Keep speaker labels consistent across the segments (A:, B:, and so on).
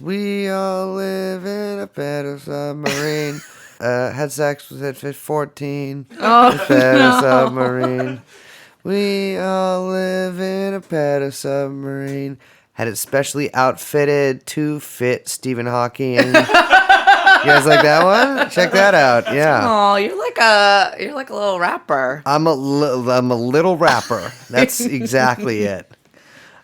A: We all live in a better submarine. Had sex with it at 14.
B: Oh,
A: better submarine. We all live in a better submarine. Had it specially outfitted to fit Stephen Hawking. You guys like that one? Check that out. Yeah.
B: Oh, you're like a little rapper.
A: I'm a little rapper. That's exactly it.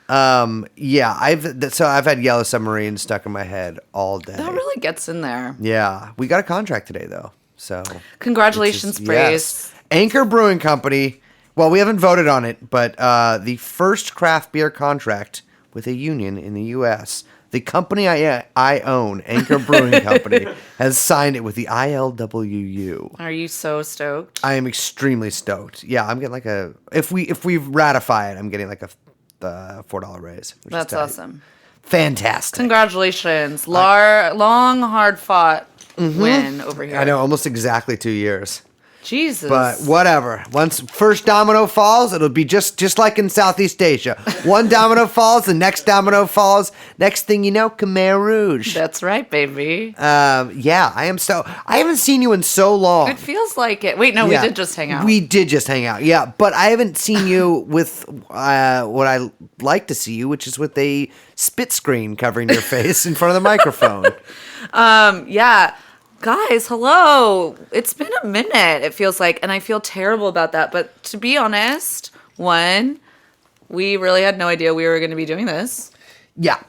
A: Yeah, I've had Yellow Submarine stuck in my head all day.
B: That really gets in there.
A: Yeah, we got a contract today though. So
B: congratulations, Brace.
A: Yes. Anchor Brewing Company. Well, we haven't voted on it, but the first craft beer contract with a union in the U.S. The company I own, Anchor Brewing Company, has signed it with the ILWU.
B: Are you so stoked?
A: I am extremely stoked. Yeah, I'm getting if we ratify it, I'm getting like a $4 raise.
B: That's awesome.
A: Fantastic.
B: Congratulations. Long, hard fought win over here.
A: I know, almost exactly 2 years.
B: Jesus.
A: But whatever. Once first domino falls, it'll be just like in Southeast Asia. One domino falls, the next domino falls. Next thing you know, Khmer Rouge.
B: That's right, baby.
A: Yeah, I am so. I haven't seen you in so long.
B: It feels like it. Wait, no, we did just hang out.
A: We did just hang out, yeah. But I haven't seen you with what I like to see you, which is with a spit screen covering your face in front of the microphone.
B: Yeah. Guys, hello. It's been a minute, it feels like, and I feel terrible about that. But to be honest, one, we really had no idea we were going to be doing this.
A: Yeah.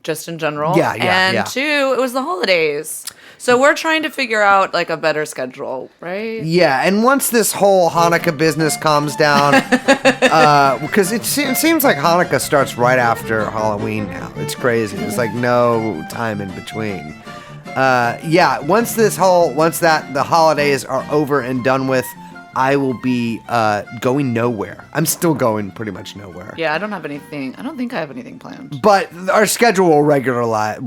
B: Just in general.
A: Yeah.
B: And two, it was the holidays. So we're trying to figure out like a better schedule, right?
A: Yeah, and once this whole Hanukkah business calms down, because it seems like Hanukkah starts right after Halloween now. It's crazy. There's like no time in between. Yeah, once the holidays are over and done with, I will be going nowhere. I'm still going pretty much nowhere.
B: Yeah, I don't think I have anything planned.
A: But our schedule will regularize.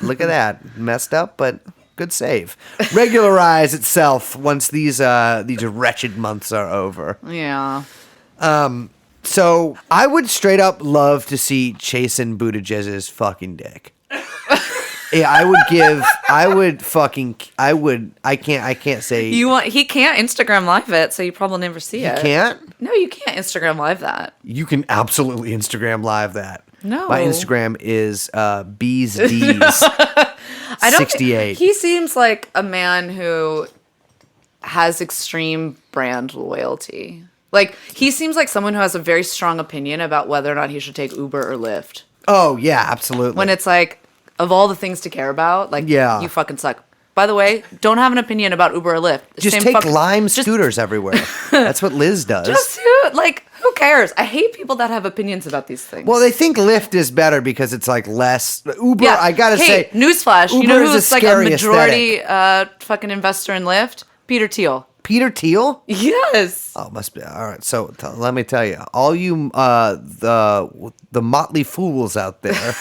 A: Look at that. Messed up, but good save. Regularize itself once these wretched months are over.
B: Yeah.
A: So I would straight up love to see Chasen Buttigieg's fucking dick. Yeah, I can't say.
B: He can't Instagram live it, so you probably never see it.
A: You can't?
B: No, you can't Instagram live that.
A: You can absolutely Instagram live that.
B: No.
A: My Instagram is Bees D's 68.
B: He seems like a man who has extreme brand loyalty. Like, he seems like someone who has a very strong opinion about whether or not he should take Uber or Lyft.
A: Oh, yeah, absolutely.
B: When it's like, of all the things to care about, like,
A: yeah.
B: You fucking suck. By the way, don't have an opinion about Uber or Lyft.
A: Just take Lime scooters everywhere. That's what Liz does.
B: Who cares? I hate people that have opinions about these things.
A: Well, they think Lyft is better because it's like less. Uber, yeah. I gotta say.
B: Newsflash.
A: Uber,
B: you know who's like a majority
A: fucking
B: investor in Lyft? Peter Thiel.
A: Peter Thiel?
B: Yes.
A: Oh, must be. All right. So let me tell you, all you the motley fools out there,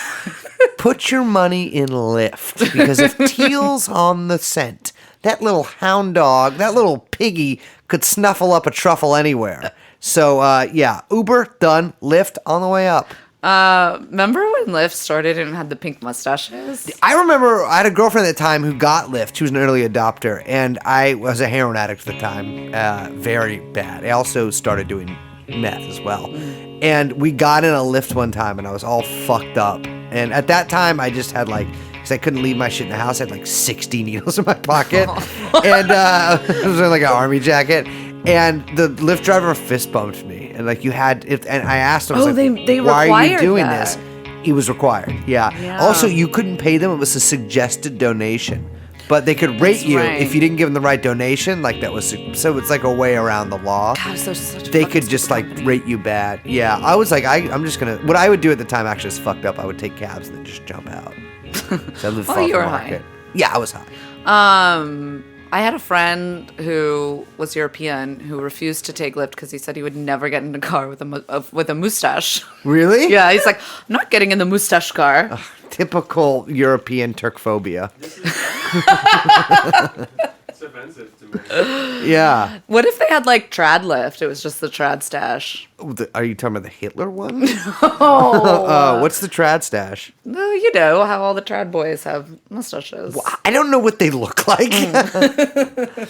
A: put your money in Lyft, because if Thiel's on the scent, that little hound dog, that little piggy could snuffle up a truffle anywhere. So yeah, Uber done, Lyft on the way up.
B: Remember when Lyft started and had the pink mustaches?
A: I remember I had a girlfriend at the time who got Lyft. She was an early adopter, and I was a heroin addict at the time. Very bad. I also started doing meth as well. And we got in a Lyft one time, and I was all fucked up. And at that time, I just had because I couldn't leave my shit in the house, I had like 60 needles in my pocket. And it was like an army jacket. And the Lyft driver fist bumped me, and like and I asked him, why are you doing this? He was required, yeah. Also, you couldn't pay them; it was a suggested donation, but they could rate you if you didn't give them the right donation. Like that was so it's like a way around the law.
B: God, such
A: they could just like rate you bad. Yeah, I was like, I'm just gonna. What I would do at the time actually is fucked up. I would take cabs and then just jump out. So I lived far
B: you were
A: from the market.
B: high.
A: Yeah, I was high.
B: I had a friend who was European who refused to take Lyft because he said he would never get in a car with a mustache.
A: Really?
B: Yeah, he's like, I'm not getting in the mustache car.
A: Typical European Turkphobia.
C: So if offensive to me.
A: Yeah.
B: What if they had like trad lift? It was just the trad stash.
A: Are you talking about the Hitler one?
B: Oh,
A: What's the trad stash?
B: no, you know how all the trad boys have mustaches.
A: I don't know what they look like.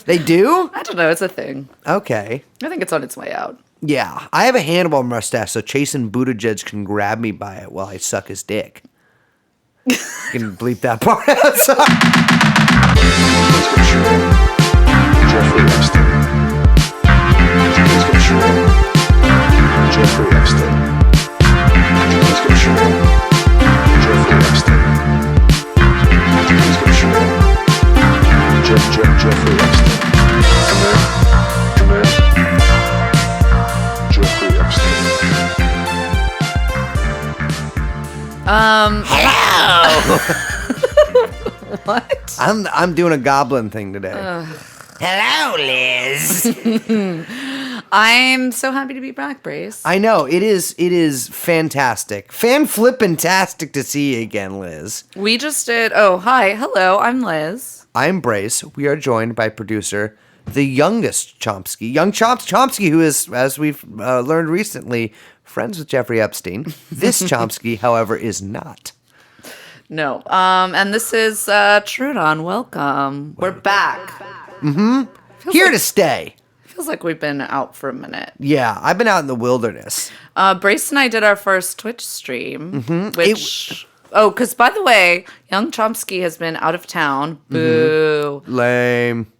A: They do?
B: I don't know. It's a thing.
A: Okay.
B: I think it's on its way out.
A: Yeah. I have a handlebar mustache, so Chasen Buttigieg can grab me by it while I suck his dick. You can bleep that part out. Sorry.
D: Jeffrey Epstein. Jeffrey Epstein. Jeffrey Epstein. Jeffrey Epstein. Come here. Jeffrey Epstein.
A: Hello.
B: What?
A: I'm doing a goblin thing today. Hello, Liz.
B: I'm so happy to be back, Brace.
A: I know it is fantastic, fan-flippin-tastic to see you again, Liz.
B: We just did. Oh, hi. Hello. I'm Liz.
A: I'm Brace. We are joined by producer, the youngest Chomsky, young Chomsky, who is, as we've learned recently, friends with Jeffrey Epstein. This Chomsky, however, is not.
B: No. And this is TrueAnon. Welcome. We're back.
A: Here to stay.
B: Feels like we've been out for a minute.
A: Yeah, I've been out in the wilderness.
B: Brace and I did our first Twitch stream, which... because by the way, young Chomsky has been out of town. Boo.
A: Lame.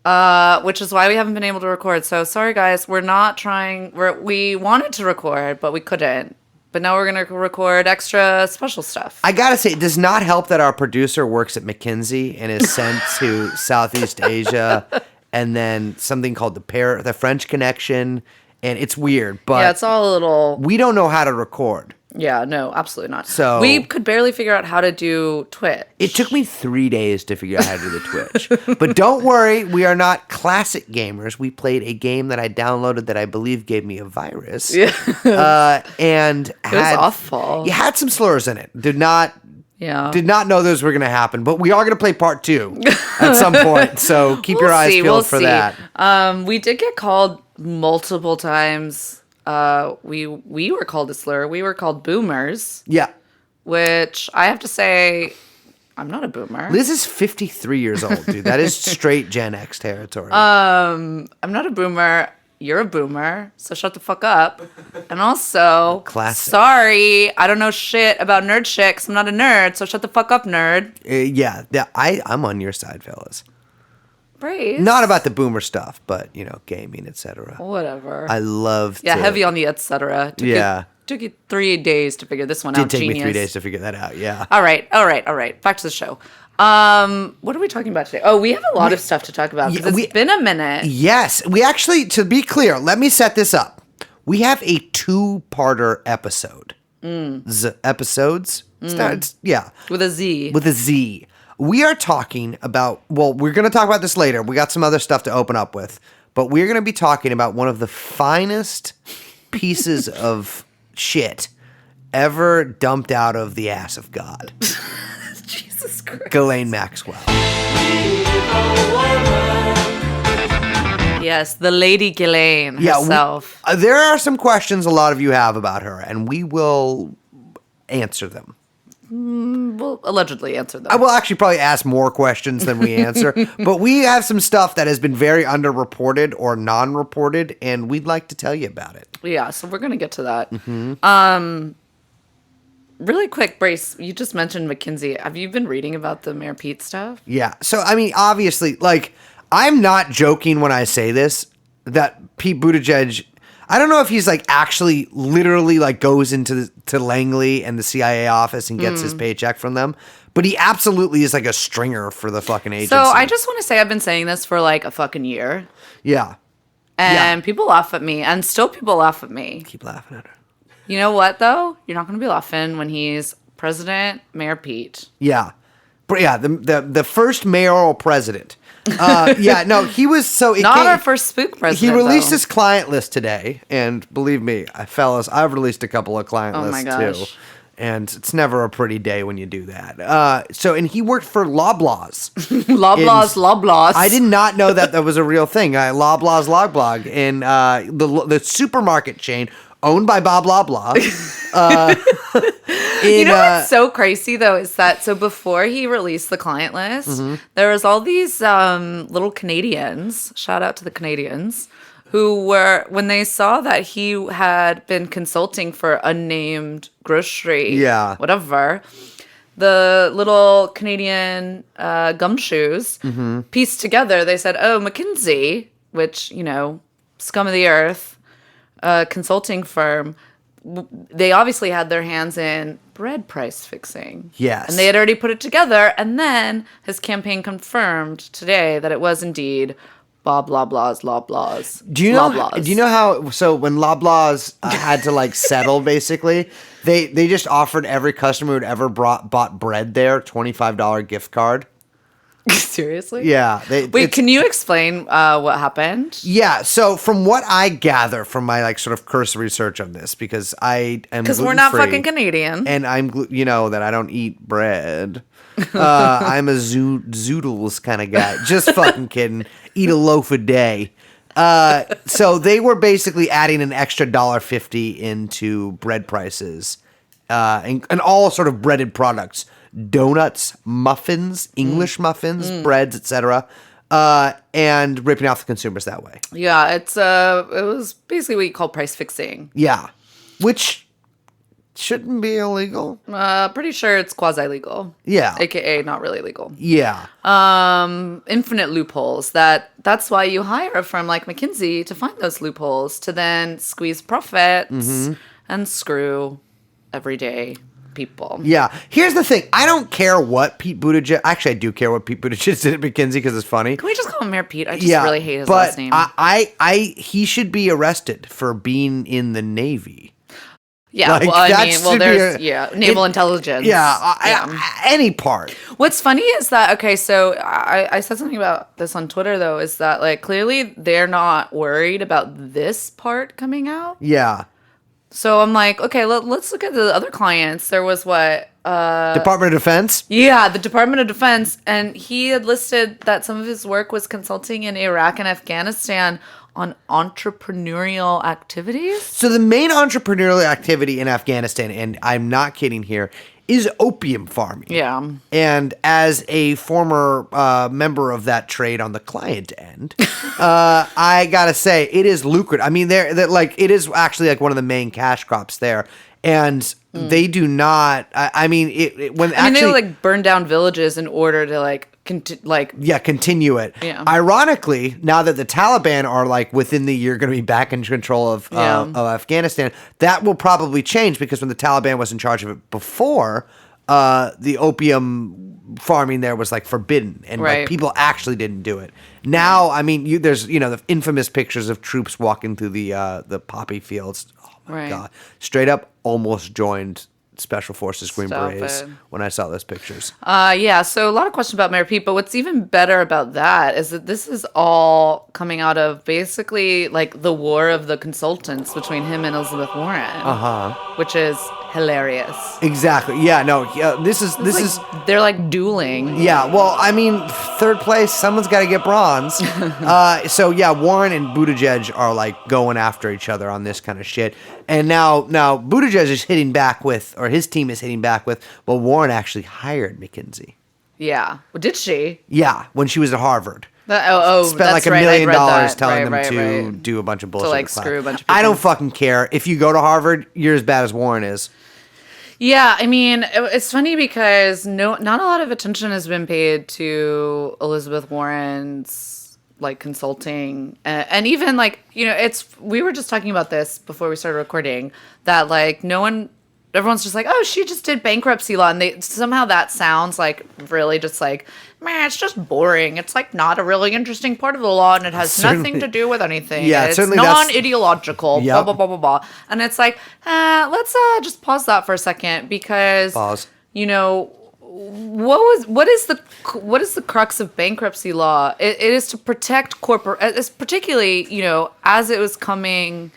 B: Which is why we haven't been able to record. So sorry, guys. We're not trying. We wanted to record, but we couldn't. But now we're going to record extra special stuff.
A: I gotta say, it does not help that our producer works at McKinsey and is sent to Southeast Asia, and then something called the French Connection, and it's weird. But
B: yeah, it's all a little...
A: we don't know how to record.
B: Yeah, no, absolutely not.
A: So
B: we could barely figure out how to do Twitch.
A: It took me 3 days to figure out how to do the Twitch. But don't worry, we are not classic gamers. We played a game that I downloaded that I believe gave me a virus.
B: Yeah.
A: And
B: It was awful.
A: You had some slurs in it. Did not know those were going to happen. But we are going to play part 2 at some point. So keep your eyes peeled for that.
B: We did get called multiple times. We were called a slur. We were called boomers.
A: Yeah.
B: Which I have to say, I'm not a boomer.
A: Liz is 53 years old, dude. That is straight Gen X territory.
B: I'm not a boomer. You're a boomer, so shut the fuck up. And also,
A: Classic.
B: Sorry, I don't know shit about nerd shit 'cause I'm not a nerd, so shut the fuck up, nerd.
A: Yeah, I'm on your side, fellas.
B: Brace.
A: Not about the boomer stuff, but, gaming, etc.
B: Whatever.
A: I love
B: Yeah, heavy on the etc. Took you 3 days to figure this one out.
A: Did take
B: Genius.
A: me 3 days to figure that out, yeah.
B: All right. Back to the show. What are we talking about today? Oh, we have a lot of stuff to talk about because it's been a minute.
A: Yes. We actually, to be clear, let me set this up. We have a 2-parter episode. Episodes? Yeah.
B: With a Z.
A: With a Z. We are talking about, we're going to talk about this later. We got some other stuff to open up with. But we're going to be talking about one of the finest pieces of shit ever dumped out of the ass of God.
B: Jesus Christ.
A: Ghislaine Maxwell.
B: Yes, the Lady Ghislaine herself.
A: There are some questions a lot of you have about her, and we will answer them.
B: We'll allegedly answer them.
A: I will actually probably ask more questions than we answer, but we have some stuff that has been very underreported or non-reported, and we'd like to tell you about it.
B: Yeah, so we're going to get to that. Really quick, Brace, you just mentioned McKinsey. Have you been reading about the Mayor Pete stuff?
A: Yeah, so I mean, obviously, I'm not joking when I say this, that Pete Buttigieg, I don't know if he's actually literally goes into to Langley and the CIA office and gets his paycheck from them, but he absolutely is a stringer for the fucking agency.
B: So I just want to say I've been saying this for a fucking year.
A: Yeah.
B: And people laugh at me, and still people laugh at me.
A: Keep laughing at her.
B: You know what, though? You're not going to be laughing when he's President Mayor Pete.
A: Yeah. But yeah, the first mayoral president. Yeah, no, he was so...
B: Not our first spook president,
A: He released
B: though.
A: his client list today, and believe me, fellas, I've released a couple of client lists,
B: my gosh.
A: too. And it's never a pretty day when you do that. And he worked for Loblaws.
B: Loblaws.
A: I did not know that was a real thing. Loblaws Logblog in the supermarket chain owned by Bob Loblaw.
B: You know what's so crazy though is that so before he released the client list, there was all these little Canadians. Shout out to the Canadians. Who were, when they saw that he had been consulting for unnamed grocery, whatever, the little Canadian gumshoes pieced together. They said, oh, McKinsey, which, scum of the earth, consulting firm, they obviously had their hands in bread price fixing.
A: Yes.
B: And they had already put it together. And then his campaign confirmed today that it was indeed Bob Loblaws.
A: Do you know how? So when Loblaws had to settle, basically, they just offered every customer who'd ever bought bread there $25 gift card.
B: Seriously?
A: Yeah.
B: Wait, can you explain what happened?
A: Yeah. So from what I gather from my sort of cursory research of this, because I am
B: because we're not fucking Canadian,
A: and I'm that I don't eat bread. I'm a zoodles kind of guy. Just fucking kidding. Eat a loaf a day. So they were basically adding an extra $1.50 into bread prices, and all sort of breaded products, donuts, muffins, English muffins, breads, etc., and ripping off the consumers that way.
B: Yeah, it was basically what you call price fixing.
A: Yeah, which shouldn't be illegal.
B: Pretty sure it's quasi-legal.
A: Yeah.
B: AKA not really legal.
A: Yeah.
B: Infinite loopholes. That's why you hire a firm like McKinsey to find those loopholes, to then squeeze profits and screw everyday people.
A: Yeah. Here's the thing. I don't care what Pete Buttigieg... Actually, I do care what Pete Buttigieg did at McKinsey because it's funny.
B: Can we just call him Mayor Pete? I just really hate his last name.
A: He should be arrested for being in the Navy.
B: Yeah, there's naval intelligence.
A: Yeah, any part.
B: What's funny is that, okay, so I said something about this on Twitter, though, is that, clearly they're not worried about this part coming out.
A: Yeah.
B: So I'm like, okay, let's look at the other clients. There was what?
A: Department of Defense?
B: Yeah, the Department of Defense. And he had listed that some of his work was consulting in Iraq and Afghanistan on entrepreneurial activities. So
A: the main entrepreneurial activity in Afghanistan, and I'm not kidding here, is opium farming.
B: Yeah.
A: And as a former member of that trade on the client end, I gotta say it is lucrative. I mean, it is actually one of the main cash crops there, and they do not.
B: They burn down villages in order to
A: continue it.
B: Yeah.
A: Ironically, now that the Taliban are within the year going to be back in control of Afghanistan, that will probably change because when the Taliban was in charge of it before, the opium farming there was forbidden and people actually didn't do it. Now, there's the infamous pictures of troops walking through the poppy fields. Oh my God! Straight up, almost joined Special Forces Green Berets when I saw those pictures.
B: So a lot of questions about Mayor Pete, but what's even better about that is that this is all coming out of basically the war of the consultants between him and Elizabeth Warren, which is hilarious.
A: Exactly. Yeah. No. This is
B: they're dueling.
A: Yeah. Well, third place. Someone's got to get bronze. Warren and Buttigieg are going after each other on this kind of shit. And now Buttigieg is hitting back with, or his team is hitting back with, well, Warren actually hired McKinsey.
B: Yeah. Well, did she?
A: Yeah, when she was at Harvard.
B: Spent
A: $1 million telling them to do a bunch of bullshit.
B: To screw a bunch of people.
A: I don't fucking care. If you go to Harvard, you're as bad as Warren is.
B: Yeah, it's funny because not a lot of attention has been paid to Elizabeth Warren's consulting, and even we were just talking about this before we started recording, that everyone's just oh, she just did bankruptcy law, and they somehow that sounds really just man, it's just boring. It's not a really interesting part of the law, and it has nothing to do with anything.
A: Yeah,
B: it's non-ideological. Yep. Blah blah blah blah blah. And it's let's just pause that for a second because
A: pause.
B: What is the crux of bankruptcy law? It is to protect it's particularly as it was coming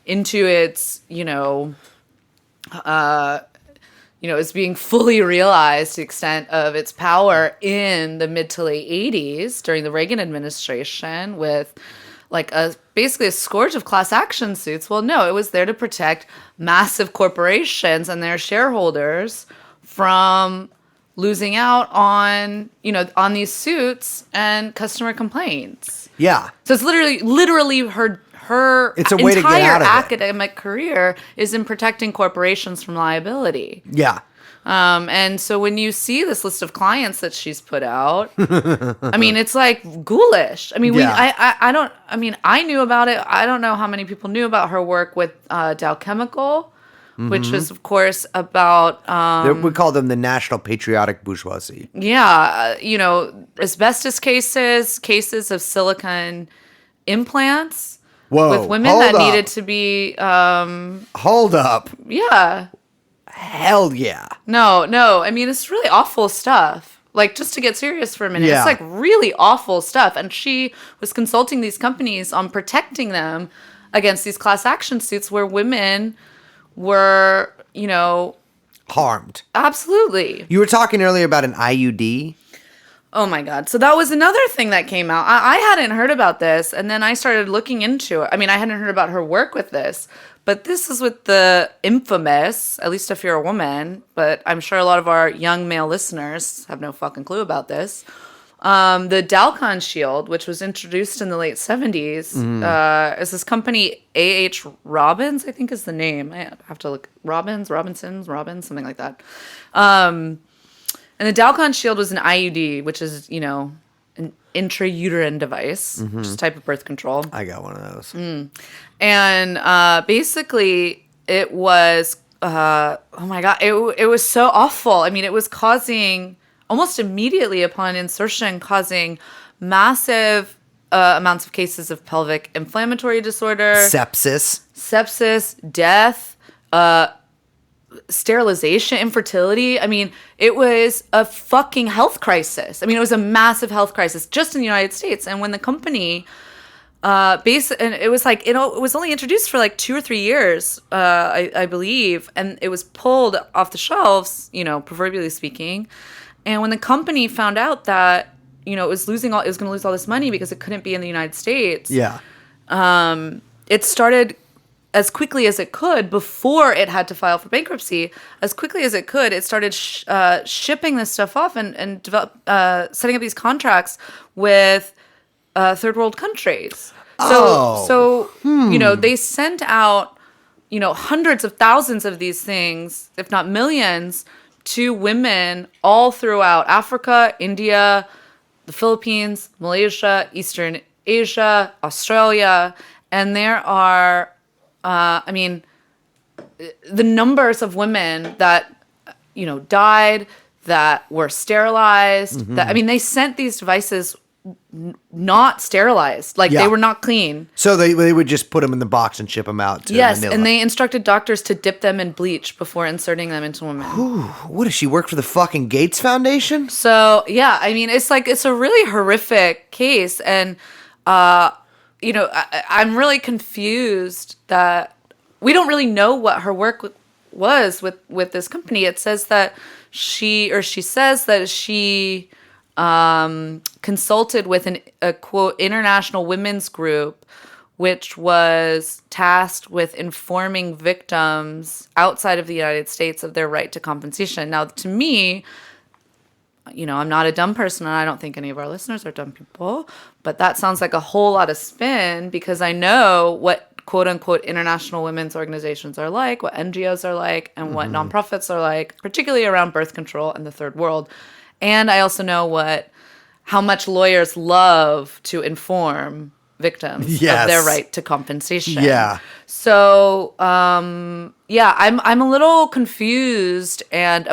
B: into its is being fully realized to the extent of its power in the mid to late 80s during the Reagan administration with like basically a scourge of class action suits. Well, no, it was there to protect massive corporations and their shareholders from losing out on these suits and customer complaints.
A: Yeah.
B: So it's literally her
A: It's a way to get
B: entire
A: out of it.
B: academic career is in protecting corporations from liability.
A: Yeah.
B: And so when you see this list of clients that she's put out, I mean, it's like ghoulish. I mean,
A: Yeah.
B: I knew about it. I don't know how many people knew about her work with Dow Chemical, which is, of course, about...
A: we call them the National Patriotic Bourgeoisie.
B: asbestos cases of silicone implants
A: Whoa.
B: with women
A: hold
B: that
A: up.
B: needed to be...
A: Hold up.
B: yeah.
A: Hell yeah.
B: No. I mean, it's really awful stuff. Like, just to get serious for a minute,
A: Yeah.
B: it's like really awful stuff. And she was consulting these companies on protecting them against these class action suits where women were,
A: Harmed.
B: absolutely.
A: You were talking earlier about an IUD.
B: Oh my God. So that was another thing that came out. I hadn't heard about this. And then I started looking into it. I mean, I hadn't heard about her work with this. But this is with the infamous, at least if you're a woman, but I'm sure a lot of our young male listeners have no fucking clue about this. The Dalkon shield, which was introduced in the late 70s, is this company, A.H. Robbins, I think is the name. I have to look. Robbins, something like that. And the Dalkon shield was an IUD, which is, an intrauterine device, which is a type of birth control.
A: I got one of those.
B: And basically, it was, oh my God, it was so awful. I mean, it was causing, almost immediately upon insertion, causing massive amounts of cases of pelvic inflammatory disorder,
A: Sepsis.
B: death, sterilization, infertility. I mean, it was a fucking health crisis. I mean, it was a massive health crisis just in the United States. And when the company... and it was like, it was only introduced for like 2 or 3 years, I believe, and it was pulled off the shelves, proverbially speaking. And when the company found out that, it was going to lose all this money because it couldn't be in the United States.
A: Yeah.
B: It started as quickly as it could before it had to file for bankruptcy. As quickly as it could, it started shipping this stuff off and setting up these contracts with third world countries. So they sent out, hundreds of thousands of these things, if not millions, to women all throughout Africa, India, the Philippines, Malaysia, Eastern Asia, Australia. And there are, the numbers of women that, died, that were sterilized. They sent these devices not sterilized, they were not clean.
A: So they would just put them in the box and ship them out to Manila.
B: And they instructed doctors to dip them in bleach before inserting them into women.
A: Ooh, what does she work for the fucking Gates Foundation?
B: So yeah, it's a really horrific case, and I'm really confused that we don't really know what her work was with this company. It says that she says that she consulted with a quote international women's group, which was tasked with informing victims outside of the United States of their right to compensation. Now, to me, I'm not a dumb person, and I don't think any of our listeners are dumb people, but that sounds like a whole lot of spin, because I know what quote unquote international women's organizations are like, what NGOs are like, and what nonprofits are like, particularly around birth control and the third world. And I also know how much lawyers love to inform victims of their right to compensation.
A: Yeah.
B: So, I'm a little confused and,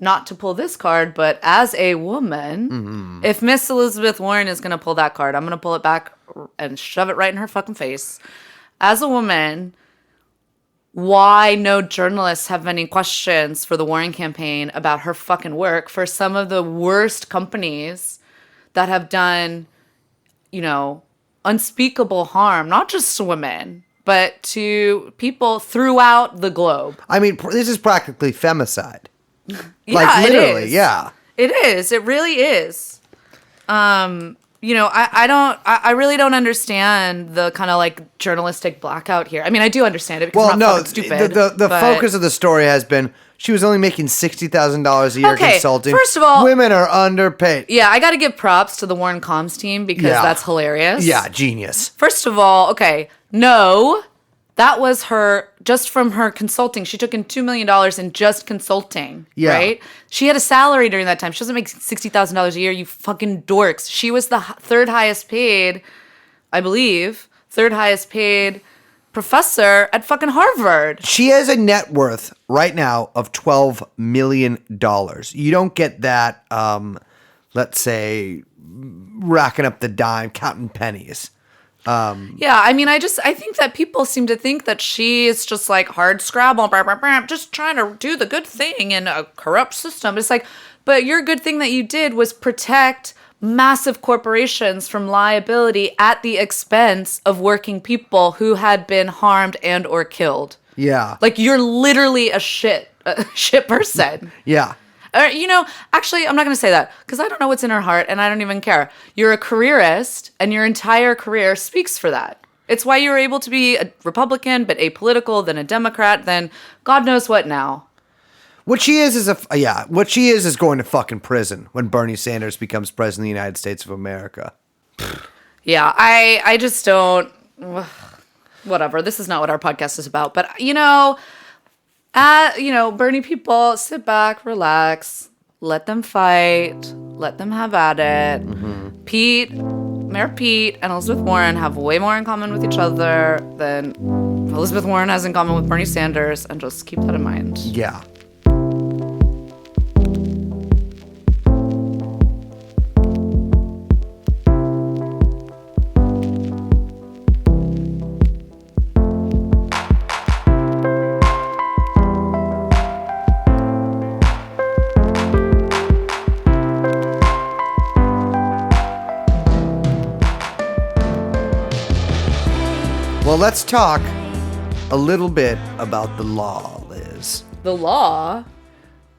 B: not to pull this card, but as a woman, if Miss Elizabeth Warren is going to pull that card, I'm going to pull it back and shove it right in her fucking face. As a woman, why no journalists have any questions for the Warren campaign about her fucking work for some of the worst companies that have done, unspeakable harm, not just to women, but to people throughout the globe.
A: I mean, this is practically femicide.
B: Yeah,
A: literally,
B: it is.
A: yeah.
B: It is. It really is. I really don't understand the kind of like journalistic blackout here. I mean, I do understand it because
A: Well,
B: I'm not
A: no,
B: fucking stupid.
A: the
B: but-
A: focus of the story has been she was only making $60,000 a year
B: Okay,
A: consulting.
B: first of all-
A: women are underpaid.
B: Yeah, I got to give props to the Warren Comms team because
A: Yeah.
B: that's hilarious.
A: Yeah, genius.
B: First of all, okay, no, that was her just from her consulting. She took in $2 million in just consulting,
A: Yeah.
B: right? She had a salary during that time. She doesn't make $60,000 a year, you fucking dorks. She was the third highest paid, I believe, third highest paid professor at fucking Harvard.
A: She has a net worth right now of $12 million. You don't get that, let's say, racking up the dime, counting pennies.
B: Yeah, I mean, I think that people seem to think that she is just like hard scrabble, blah, blah, blah, just trying to do the good thing in a corrupt system. It's like, but your good thing that you did was protect massive corporations from liability at the expense of working people who had been harmed and or killed.
A: Yeah.
B: Like, you're literally a shit person.
A: Yeah.
B: Actually, I'm not going to say that because I don't know what's in her heart and I don't even care. You're a careerist and your entire career speaks for that. It's why you were able to be a Republican, but apolitical, then a Democrat, then God knows what now.
A: What she is what she is going to fucking prison when Bernie Sanders becomes president of the United States of America.
B: Yeah, I just don't. Whatever. This is not what our podcast is about. But, Bernie people, sit back, relax, let them fight, let them have at it. Mm-hmm. Mayor Pete and Elizabeth Warren have way more in common with each other than Elizabeth Warren has in common with Bernie Sanders, and just keep that in mind.
A: Yeah. Well, let's talk a little bit about the law, Liz.
B: The law?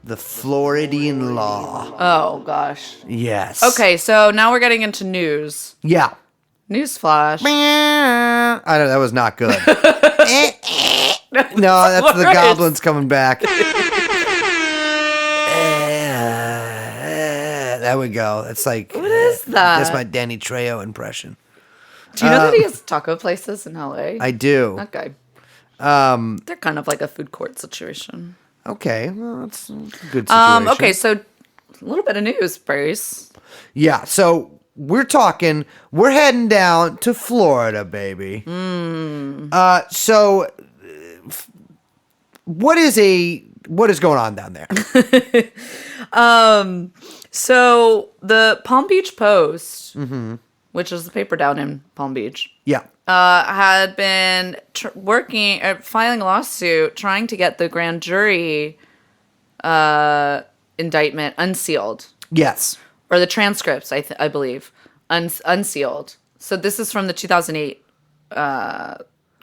A: The Floridian law.
B: Oh, gosh.
A: Yes.
B: Okay, so now we're getting into news.
A: Yeah.
B: Newsflash.
A: I know, that was not good. No, that's the goblins coming back. There we go. It's like...
B: What is that?
A: That's my Danny Trejo impression.
B: Do you know that he has taco places in LA?
A: I do.
B: Okay. They're kind of like a food court situation.
A: Okay. Well, that's a good situation.
B: Okay, so a little bit of news, Brace.
A: Yeah, so we're heading down to Florida, baby. So what is going on down there?
B: So the Palm Beach Post, which is the paper down in Palm Beach,
A: Yeah.
B: had been filing a lawsuit trying to get the grand jury indictment unsealed.
A: Yes.
B: Or the transcripts, I believe, unsealed. So this is from the 2008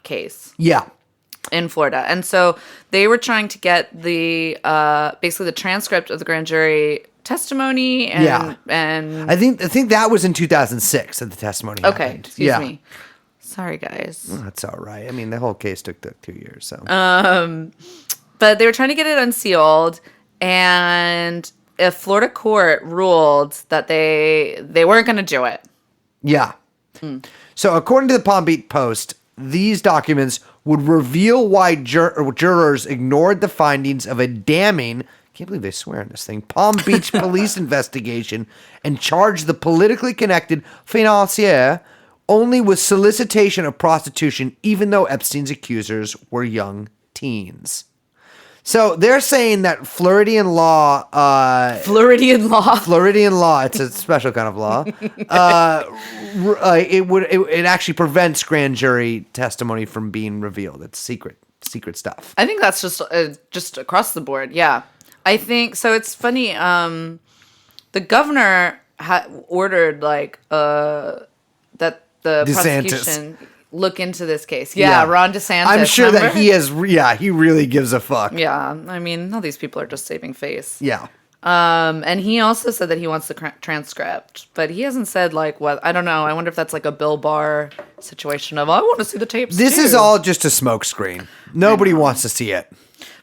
B: case
A: Yeah.
B: in Florida. And so they were trying to get the basically the transcript of the grand jury testimony and
A: Yeah.
B: and
A: I think that was in 2006 that the testimony
B: okay,
A: happened.
B: excuse me. Sorry, guys.
A: That's all right. I mean, the whole case took 2 years, so.
B: But they were trying to get it unsealed, and a Florida court ruled that they weren't going to do it.
A: Yeah. So according to the Palm Beach Post, these documents would reveal why jurors ignored the findings of a damning, can't believe they swear in this thing, Palm Beach police investigation and charged the politically connected financier only with solicitation of prostitution, even though Epstein's accusers were young teens. So they're saying that Floridian law, it's a special kind of law. It actually prevents grand jury testimony from being revealed. It's secret stuff.
B: I think that's just across the board. Yeah, I think so. It's funny. The governor ordered that the
A: DeSantis.
B: prosecution. look into this case. Yeah, Ron DeSantis.
A: I'm sure
B: remember?
A: that he has. Yeah, he really gives a fuck.
B: Yeah, I mean, all these people are just saving face.
A: Yeah.
B: And he also said that he wants the transcript, but he hasn't said like what. I don't know. I wonder if that's like a Bill Barr situation of I want to see the tapes.
A: This
B: too.
A: is all just a smokescreen. Nobody wants to see it.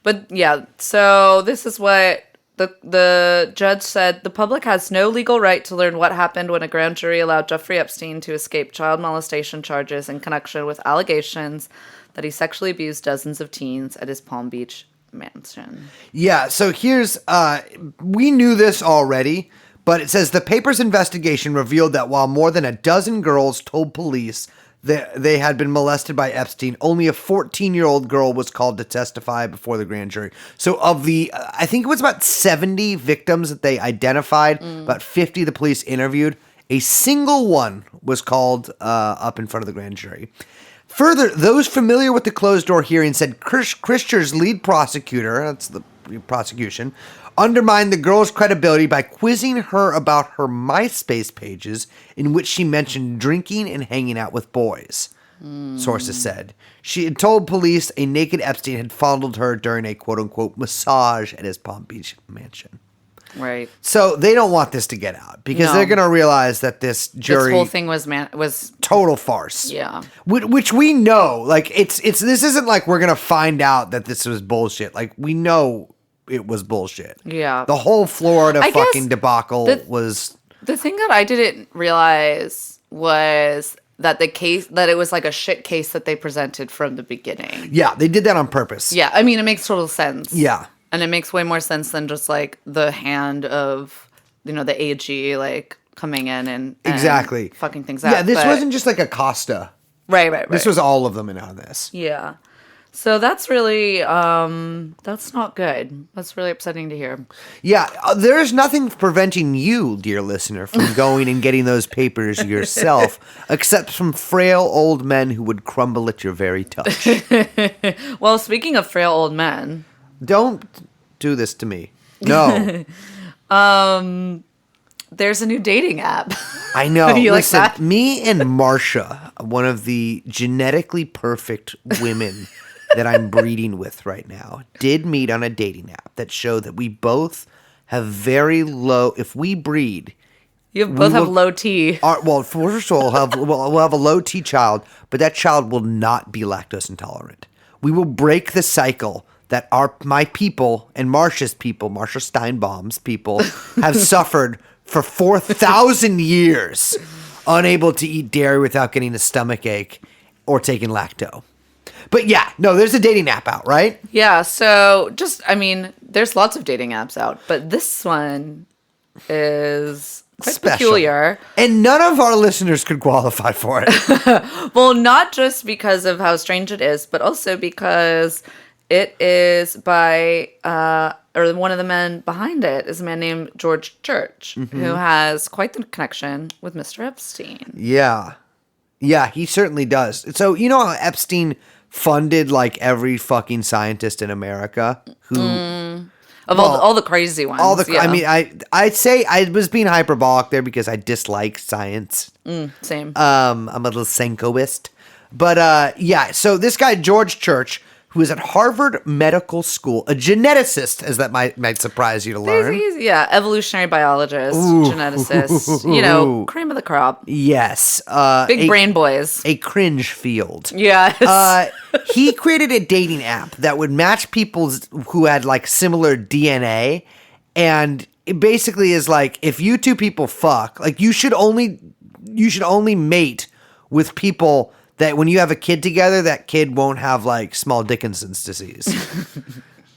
B: But yeah, so this is what the judge said. The public has no legal right to learn what happened when a grand jury allowed Jeffrey Epstein to escape child molestation charges in connection with allegations that he sexually abused dozens of teens at his Palm Beach mansion.
A: Yeah, so here's, we knew this already, but it says the paper's investigation revealed that while more than a dozen girls told police that they had been molested by Epstein, only a 14-year-old girl was called to testify before the grand jury. So of the, I think it was about 70 victims that they identified, about 50 the police interviewed, a single one was called up in front of the grand jury. Further, those familiar with the closed-door hearing said Christier's lead prosecutor, that's the prosecution, undermined the girl's credibility by quizzing her about her MySpace pages in which she mentioned drinking and hanging out with boys, sources said. She had told police a naked Epstein had fondled her during a quote-unquote massage at his Palm Beach mansion.
B: Right.
A: So they don't want this to get out because they're going to realize that this jury...
B: This whole thing was
A: total farce.
B: Yeah.
A: Which we know, like, it's this isn't like we're going to find out that this was bullshit. Like, we know it was bullshit.
B: Yeah.
A: The whole Florida
B: I
A: fucking
B: guess
A: debacle was...
B: The thing that I didn't realize was that that it was like a shit case that they presented from the beginning.
A: Yeah, they did that on purpose.
B: Yeah, I mean, it makes total sense.
A: Yeah.
B: And it makes way more sense than just like the hand of, the AG like coming in and
A: exactly
B: fucking things out.
A: Yeah, this wasn't just like Acosta.
B: Right.
A: This was all of them in on this.
B: Yeah. So that's really, that's not good. That's really upsetting to hear.
A: Yeah, there's nothing preventing you, dear listener, from going and getting those papers yourself, except some frail old men who would crumble at your very touch.
B: Well, speaking of frail old men...
A: Don't do this to me. No.
B: There's a new dating app.
A: I know.
B: You
A: Listen,
B: like that?
A: me and Marsha, one of the genetically perfect women that I'm breeding with right now, did meet on a dating app that showed that we both have very low, if we breed...
B: You both have low T.
A: Well, first of all, we'll have a low T child, but that child will not be lactose intolerant. We will break the cycle that my people and Marsha's people, Marsha Steinbaum's people, have suffered for 4,000 years, unable to eat dairy without getting a stomach ache or taking lacto. But yeah, no, there's a dating app out, right?
B: Yeah, so there's lots of dating apps out, but this one is quite
A: Special.
B: peculiar.
A: And none of our listeners could qualify for it.
B: Well, not just because of how strange it is, but also because it is by, or one of the men behind it is a man named George Church, who has quite the connection with Mr. Epstein.
A: Yeah. Yeah, he certainly does. So, you know how Epstein funded like every fucking scientist in America who...
B: all the crazy ones. Yeah.
A: I mean, I'd say I was being hyperbolic there because I dislike science.
B: Same.
A: I'm a little Senkoist. But yeah, so this guy, George Church, who is at Harvard Medical School, a geneticist, as that might surprise you to learn.
B: Yeah, evolutionary biologist, geneticist, cream of the crop.
A: Yes.
B: Big brain boys.
A: A cringe field.
B: Yes.
A: He created a dating app that would match people who had like similar DNA. And it basically is like, if you two people fuck, like you should only mate with people that when you have a kid together, that kid won't have like small Dickinson's disease,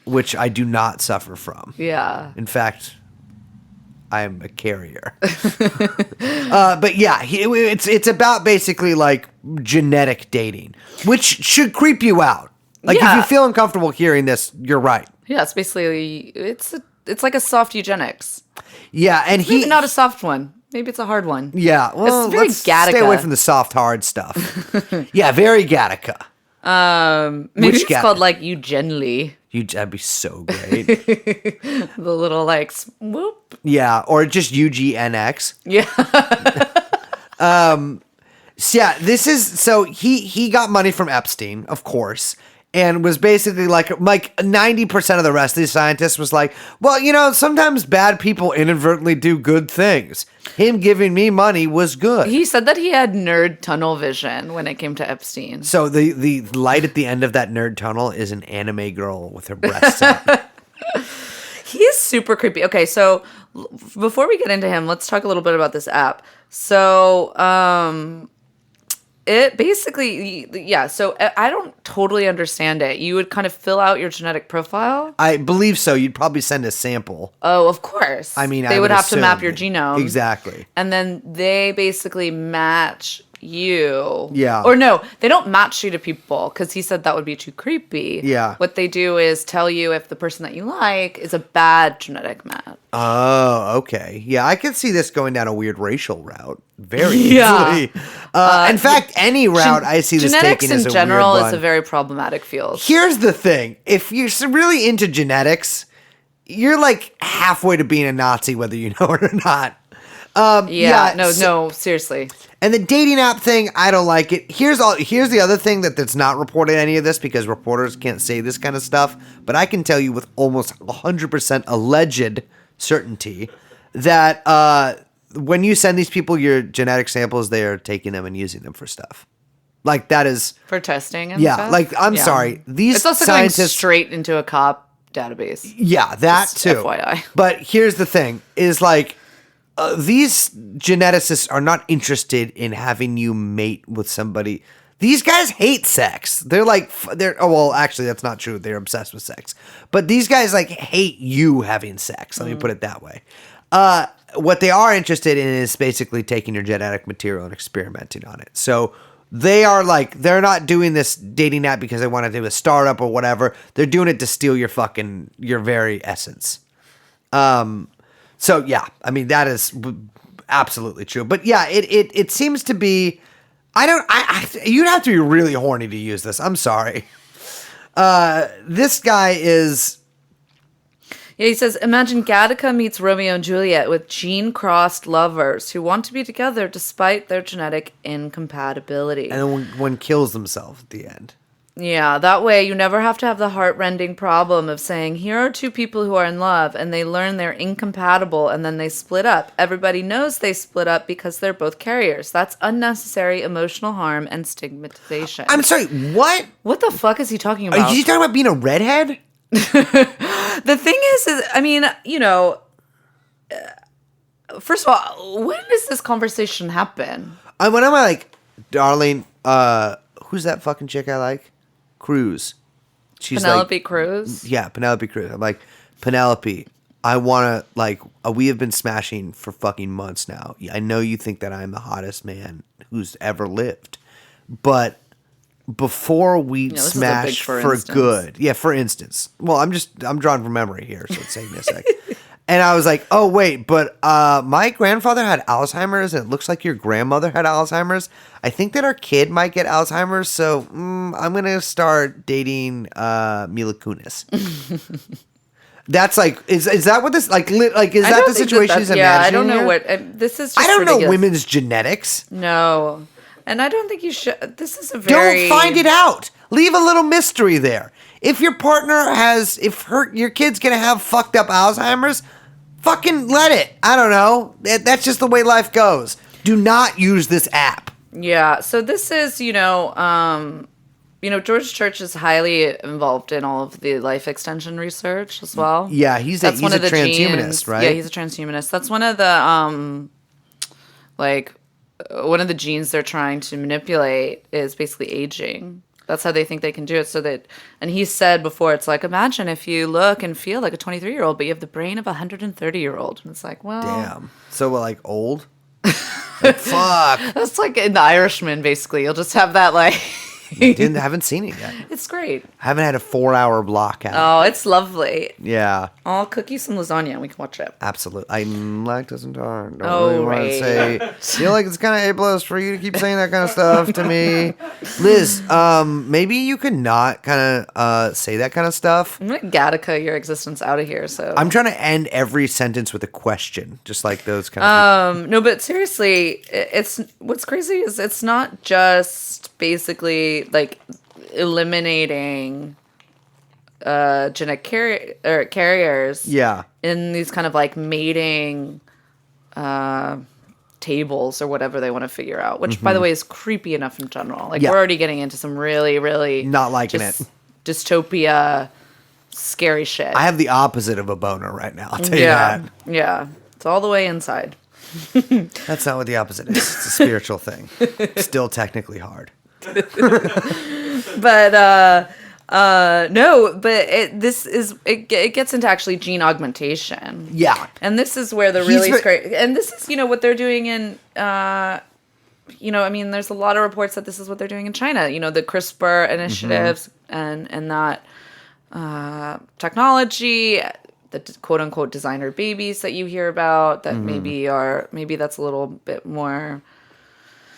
A: which I do not suffer from.
B: Yeah.
A: In fact, I am a carrier. But yeah, it's about basically like genetic dating, which should creep you out. Like if you feel uncomfortable hearing this, you're right.
B: Yeah, it's basically it's like a soft eugenics.
A: Yeah, and
B: maybe not a soft one. Maybe it's a hard one.
A: Yeah, well,
B: it's very
A: let's
B: Gattaca.
A: stay away from the soft, hard stuff. Yeah, very Gattaca.
B: Maybe it's called like Eugenly.
A: That'd be so great.
B: The little like whoop.
A: Yeah, or just UGNX.
B: Yeah.
A: So, yeah, he got money from Epstein, of course, and was basically like 90% of the rest of these scientists was like, well, sometimes bad people inadvertently do good things. Him giving me money was good.
B: He said that he had nerd tunnel vision when it came to Epstein.
A: So the light at the end of that nerd tunnel is an anime girl with her breasts out.
B: He is super creepy. Okay, so before we get into him, let's talk a little bit about this app. So, it basically, so I don't totally understand it. You would kind of fill out your genetic profile?
A: I believe so. You'd probably send a sample.
B: Oh, of course.
A: I mean,
B: they would have to map your genome.
A: Exactly.
B: And then they basically match you.
A: Yeah.
B: Or no, they don't match you to people because he said that would be too creepy.
A: Yeah.
B: What they do is tell you if the person that you like is a bad genetic match.
A: Oh, okay. Yeah, I could see this going down a weird racial route very
B: Yeah.
A: easily. In fact, any route I see this
B: genetics
A: taking is
B: in
A: a
B: general
A: weird
B: is a
A: one.
B: very problematic field.
A: Here's the thing. If you're really into genetics, you're like halfway to being a Nazi, whether you know it or not.
B: No, seriously.
A: And the dating app thing, I don't like it. Here's the other thing that's not reported any of this because reporters can't say this kind of stuff. But I can tell you with almost 100% alleged certainty that when you send these people your genetic samples, they are taking them and using them for stuff. Like that is
B: For testing and
A: yeah.
B: stuff?
A: Like I'm sorry, these
B: It's also
A: scientists
B: going straight into a cop database.
A: Yeah, that
B: Just
A: too.
B: FYI.
A: But here's the thing: is like these geneticists are not interested in having you mate with somebody. These guys hate sex. Actually, that's not true. They're obsessed with sex. But these guys like hate you having sex. Let me put it that way. What they are interested in is basically taking your genetic material and experimenting on it. So they're not doing this dating app because they want to do a startup or whatever. They're doing it to steal your very essence. So yeah, I mean, that is absolutely true. But yeah, it seems to be, you'd have to be really horny to use this. I'm sorry. This guy is.
B: Yeah, he says, imagine Gattaca meets Romeo and Juliet with gene-crossed lovers who want to be together despite their genetic incompatibility.
A: And then one kills themselves at the end.
B: Yeah, that way you never have to have the heart-rending problem of saying, here are two people who are in love, and they learn they're incompatible, and then they split up. Everybody knows they split up because they're both carriers. That's unnecessary emotional harm and stigmatization.
A: I'm sorry, what?
B: What the fuck is he talking about?
A: Are you talking about being a redhead?
B: The thing is, I mean, first of all, when does this conversation happen?
A: When I'm like, darling, who's that fucking chick I like? Cruz. She's
B: Penelope Cruz?
A: Yeah, Penelope Cruz. I'm like, Penelope, I want to, we have been smashing for fucking months now. I know you think that I'm the hottest man who's ever lived. But before we smash for good. Yeah, for instance. Well, I'm drawing from memory here, so it's taking me a sec. And I was like, oh, wait, but my grandfather had Alzheimer's, and it looks like your grandmother had Alzheimer's. I think that our kid might get Alzheimer's, so I'm going to start dating Mila Kunis. That's like, is that what this, is that the situation he's imagining?
B: Yeah, I don't know
A: here?
B: what, this is just
A: I don't
B: ridiculous.
A: know women's genetics.
B: No. And I don't think you should, this is a very...
A: Don't find it out. Leave a little mystery there. If your partner your kid's going to have fucked up Alzheimer's, fucking let it. I don't know. That's just the way life goes. Do not use this app.
B: Yeah. So this is, George Church is highly involved in all of the life extension research as well.
A: Yeah, he's a transhumanist, right?
B: Yeah, he's a transhumanist. That's one of the, one of the genes they're trying to manipulate is basically aging. That's how they think they can do it. And he said before, it's like, imagine if you look and feel like a 23-year-old, but you have the brain of a 130-year-old. And it's like, well.
A: Damn. So, old? Fuck.
B: That's like in The Irishman, basically. You'll just have that,
A: Haven't seen it yet.
B: It's great.
A: Haven't had a 4-hour block out.
B: Oh, it's lovely.
A: Yeah.
B: I'll cook you some lasagna and we can watch it.
A: Absolutely. I'm lactose intolerant. Don't
B: Oh,
A: really want to say. Feel like it's kind of A+ for you to keep saying that kind of stuff to me. Liz, maybe you could not kind of say that kind of stuff.
B: I'm going to Gattaca your existence out of here. So
A: I'm trying to end every sentence with a question, just like those kind of
B: no, but seriously, it's what's crazy is it's not just basically like eliminating genetic carriers
A: Yeah.
B: in these kind of like mating tables or whatever they want to figure out, which by the way is creepy enough in general. Like
A: Yeah.
B: we're already getting into some really, really
A: Not liking
B: just
A: it.
B: dystopia, scary shit.
A: I have the opposite of a boner right now. I'll tell you
B: yeah,
A: that.
B: yeah, it's all the way inside.
A: That's not what the opposite is. It's a spiritual thing. Still technically hard.
B: But no, but it gets into actually gene augmentation.
A: Yeah.
B: And this is where the really scary, and this is, what they're doing in, I mean, there's a lot of reports that this is what they're doing in China, the CRISPR initiatives and that technology, the quote unquote designer babies that you hear about that maybe that's a little bit more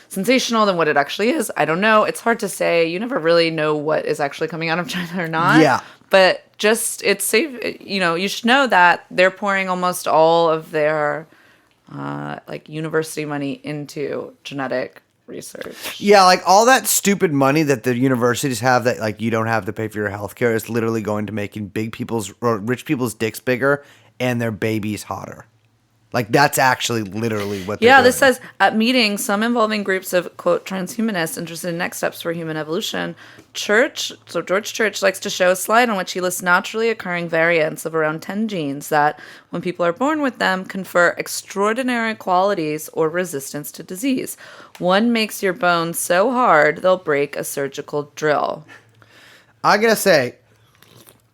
B: sensational than what it actually is. I don't know. It's hard to say. You never really know what is actually coming out of China or not.
A: Yeah.
B: But just, it's safe. You should know that they're pouring almost all of their university money into genetic research.
A: Yeah, like all that stupid money that the universities have that like you don't have to pay for your healthcare is literally going to making rich people's dicks bigger and their babies hotter. Like that's actually literally what they're doing.
B: This says, at meetings, some involving groups of, quote, transhumanists interested in next steps for human evolution, George Church likes to show a slide on which he lists naturally occurring variants of around 10 genes that, when people are born with them, confer extraordinary qualities or resistance to disease. One makes your bones so hard they'll break a surgical drill.
A: I gotta say,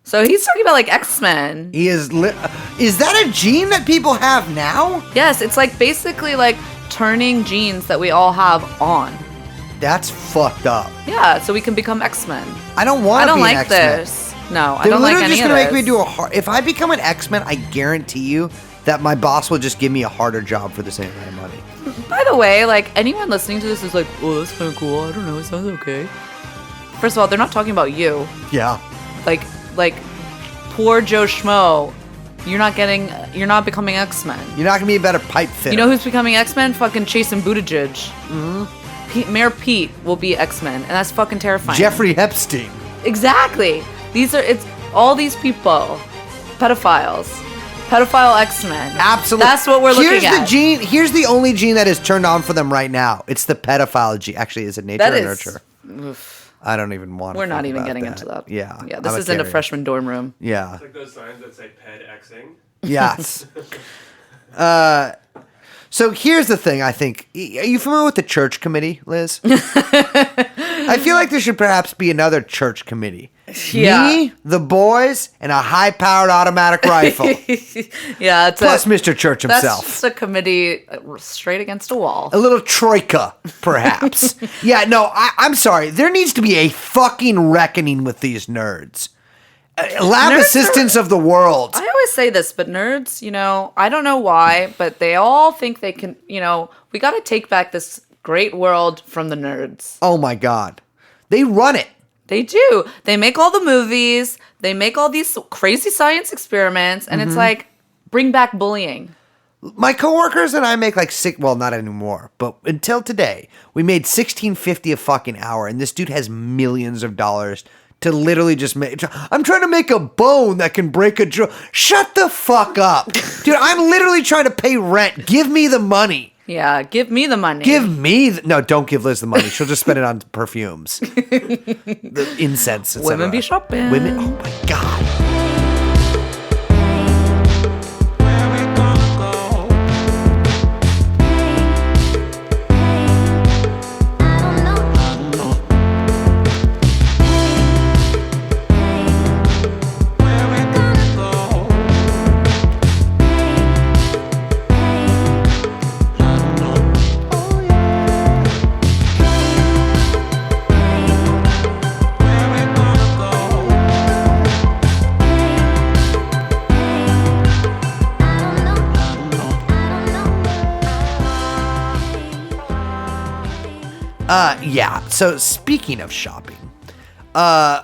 B: so he's talking about like X-Men.
A: he is. Is that a gene that people have now?
B: Yes, it's like basically like turning genes that we all have on.
A: That's fucked up.
B: Yeah, so we can become X-Men.
A: I don't want to be
B: like
A: an X-Men.
B: this. No, I
A: They're
B: don't like
A: literally
B: any
A: just
B: of
A: gonna
B: this.
A: make me do a hard. If I become an X-Men, I guarantee you that my boss will just give me a harder job for the same amount of money.
B: By the way, like anyone listening to this is like, oh, that's kind of cool. I don't know, it sounds okay. First of all, they're not talking about you.
A: Yeah.
B: Like poor Joe Schmo. You're not becoming X-Men.
A: You're not gonna be a better pipe fitter.
B: You know who's becoming X-Men? Fucking Chasen Buttigieg. Mm-hmm. Mayor Pete will be X-Men, and that's fucking terrifying.
A: Jeffrey Epstein.
B: Exactly. It's all these people, pedophiles, pedophile X-Men.
A: Absolutely.
B: That's what we're looking at.
A: Here's the only gene that is turned on for them right now. It's the pedophile gene. Actually, is it nature
B: That
A: or
B: is-
A: nurture?
B: Oof.
A: I don't even want to.
B: We're not
A: think
B: even
A: about
B: getting
A: that.
B: into that.
A: Yeah.
B: Yeah, this
A: I'm
B: is in a
A: carrier.
B: freshman dorm room.
A: Yeah.
C: It's like those signs that say ped-Xing.
A: Yes. So here's the thing, I think. Are you familiar with the church committee, Liz? I feel like there should perhaps be another church committee.
B: Yeah.
A: Me, the boys, and a high-powered automatic rifle.
B: Yeah, it's
A: Plus Mr. Church
B: that's
A: himself.
B: just a committee straight against a wall.
A: A little troika, perhaps. Yeah, no, I'm sorry. There needs to be a fucking reckoning with these nerds. Lab
B: Nerds
A: assistants of the world.
B: I always say this, but nerds, I don't know why, but they all think they can, we got to take back this great world from the nerds.
A: Oh my God. They run it.
B: They do. They make all the movies. They make all these crazy science experiments. And it's like, bring back bullying.
A: My coworkers and I make like not anymore, but until today, we made $16.50 a fucking hour, and this dude has millions of dollars to literally just make. I'm trying to make a bone that can break a drill. Shut the fuck up. Dude, I'm literally trying to pay rent. Give me the money.
B: Yeah, give me the money.
A: No, don't give Liz the money. She'll just spend it on perfumes. The incense, etc.
B: Women be shopping.
A: Women, oh my God. Yeah. So speaking of shopping, I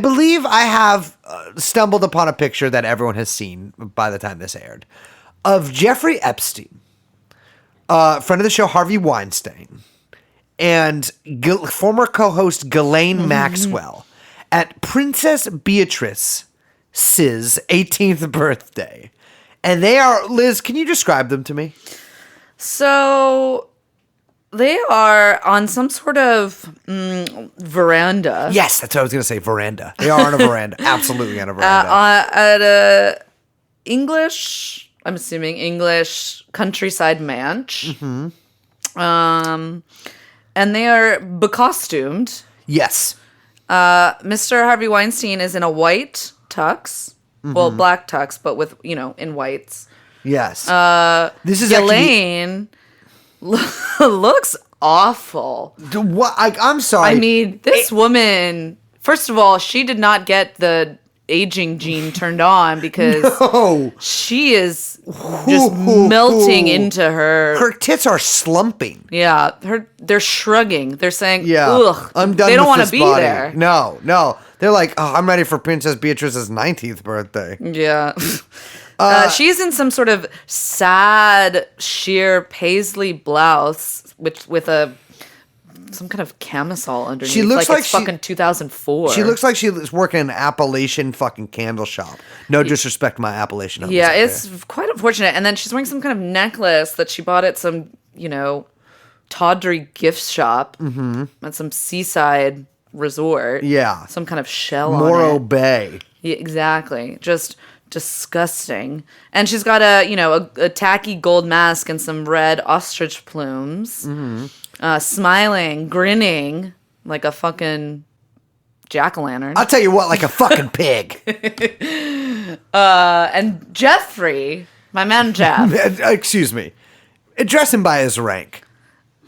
A: believe I have stumbled upon a picture that everyone has seen by the time this aired of Jeffrey Epstein, friend of the show Harvey Weinstein, and former co-host Ghislaine Maxwell at Princess Beatrice's 18th birthday. And they are, Liz, can you describe them to me?
B: So they are on some sort of veranda.
A: Yes, that's what I was going to say, veranda. They are on a veranda. Absolutely on a veranda.
B: At a English, I'm assuming English countryside manch. And they are becostumed.
A: Yes.
B: Mr. Harvey Weinstein is in a white tux. Well, black tux, but with, in whites.
A: Yes. This is
B: Ghislaine looks awful.
A: What? I'm sorry.
B: I mean, this woman, first of all, she did not get the aging gene turned on because she is just melting into her.
A: Her tits are slumping.
B: Yeah, they're shrugging. They're saying,
A: Yeah,
B: ugh,
A: I'm done.
B: They don't
A: want
B: to be
A: body.
B: there.
A: No. They're like, oh, I'm ready for Princess Beatrice's 19th birthday.
B: Yeah. She's in some sort of sad, sheer paisley blouse with some kind of camisole underneath.
A: She looks like
B: it's fucking 2004.
A: She looks like she's working in an Appalachian fucking candle shop. No disrespect to my Appalachian homies
B: Yeah,
A: out
B: it's
A: there.
B: quite unfortunate. And then she's wearing some kind of necklace that she bought at some, tawdry gift shop at some seaside resort.
A: Yeah.
B: Some kind of shell
A: Morro
B: on it.
A: Bay.
B: Yeah, exactly. Just disgusting. And she's got a tacky gold mask and some red ostrich plumes. Smiling, grinning like a fucking jack-o'-lantern.
A: I'll tell you what, like a fucking pig.
B: And Jeffrey, my man Jeff.
A: Excuse me. Address him by his rank.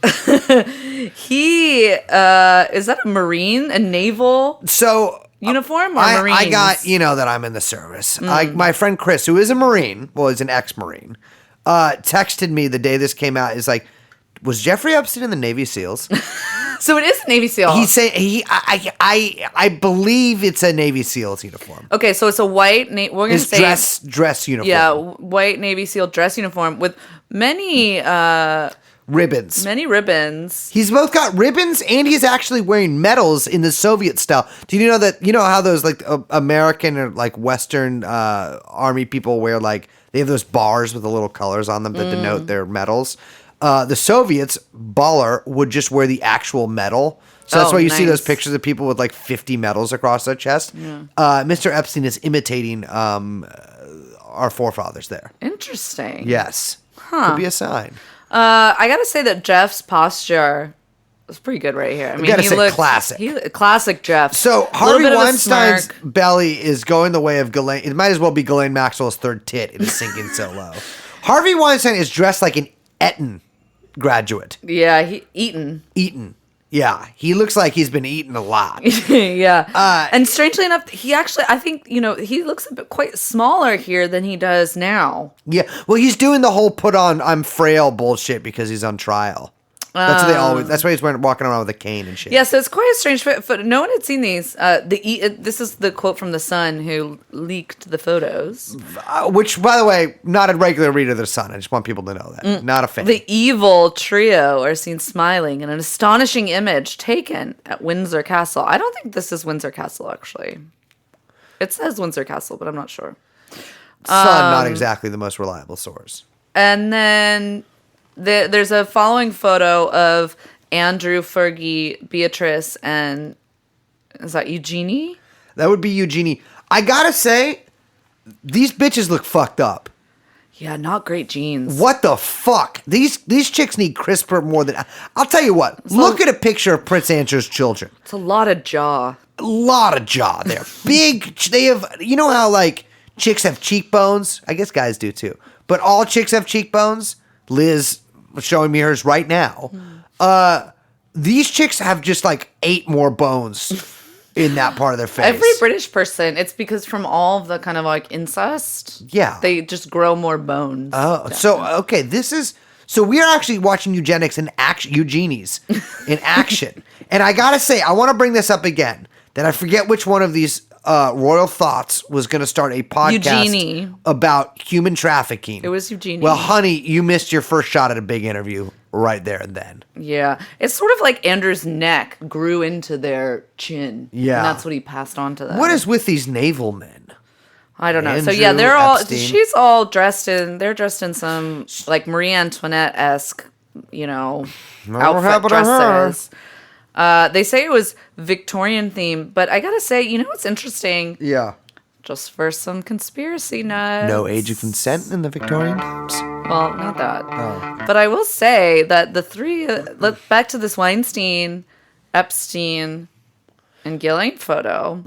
B: He is that a Marine, a naval uniform or Marines?
A: I got, that I'm in the service. My friend Chris, who is a Marine, well, he's an ex-Marine, texted me the day this came out. Is like, was Jeffrey Epstein in the Navy SEALs?
B: So it is a Navy SEAL.
A: I believe it's a Navy SEALs uniform.
B: Okay, so it's a white. We're gonna
A: It's
B: say
A: dress uniform.
B: Yeah, white Navy SEAL dress uniform with many
A: ribbons.
B: Many ribbons.
A: He's both got ribbons and he's actually wearing medals in the Soviet style. Do you know that? You know how those like American or like Western army people wear like they have those bars with the little colors on them that denote their medals. The Soviets, baller, would just wear the actual medal. So that's why you see those pictures of people with like 50 medals across their chest. Yeah. Mr. Epstein is imitating our forefathers there.
B: Interesting.
A: Yes. Could be a sign.
B: I gotta say that Jeff's posture is pretty good right here. I mean,
A: gotta say classic.
B: Classic Jeff.
A: So Harvey Weinstein's belly is going the way of Ghislaine. It might as well be Ghislaine Maxwell's third tit. It is sinking so low. Harvey Weinstein is dressed like an Eton graduate.
B: Yeah, Eton.
A: Yeah, he looks like he's been eating a lot.
B: Yeah. And strangely enough, he actually, I think, he looks a bit quite smaller here than he does now.
A: Yeah. Well, he's doing the whole put on I'm frail bullshit because he's on trial. That's what they always. That's why he's walking around with a cane and shit.
B: Yeah, so it's quite a strange. But no one had seen these. This is the quote from The Sun, who leaked the photos.
A: Which, by the way, not a regular reader of The Sun. I just want people to know that. Not a fan.
B: The evil trio are seen smiling in an astonishing image taken at Windsor Castle. I don't think this is Windsor Castle, actually. It says Windsor Castle, but I'm not sure.
A: Sun, not exactly the most reliable source.
B: And then there's a following photo of Andrew, Fergie, Beatrice, and is that Eugenie?
A: That would be Eugenie. I gotta say, these bitches look fucked up.
B: Yeah, not great genes.
A: What the fuck? These chicks need CRISPR more than... I'll tell you what. Look at a picture of Prince Andrew's children.
B: It's a lot of jaw.
A: A lot of jaw. They're big. They have... You know how, like, chicks have cheekbones? I guess guys do, too. But all chicks have cheekbones? Liz showing me hers right now. These chicks have just, like, 8 more bones in that part of their face.
B: Every British person, it's because from all of the kind of like incest,
A: yeah,
B: they just grow more bones.
A: Oh, so okay, this is So we are actually watching Eugenics in action, Eugenies in action. And I gotta say, I want to bring this up again. That I forget which one of these Royal Thoughts was going to start a podcast
B: Eugenie.
A: about human trafficking.
B: It was Eugenie.
A: Well, honey, you missed your first shot at a big interview right there and then.
B: Yeah. It's sort of like Andrew's neck grew into their chin.
A: Yeah.
B: And that's what he passed on to them.
A: What is with these naval men?
B: I don't know. So
A: Andrew,
B: yeah, they're all,
A: Epstein.
B: she's all dressed in, they're dressed in some like Marie Antoinette-esque, outfit dresses. They say it was Victorian theme, but I gotta say, what's interesting?
A: Yeah.
B: Just for some conspiracy nuts.
A: No age of consent in the Victorian times?
B: Well, not that.
A: Oh.
B: But I will say that the three, back to this Weinstein, Epstein, and Ghislaine photo,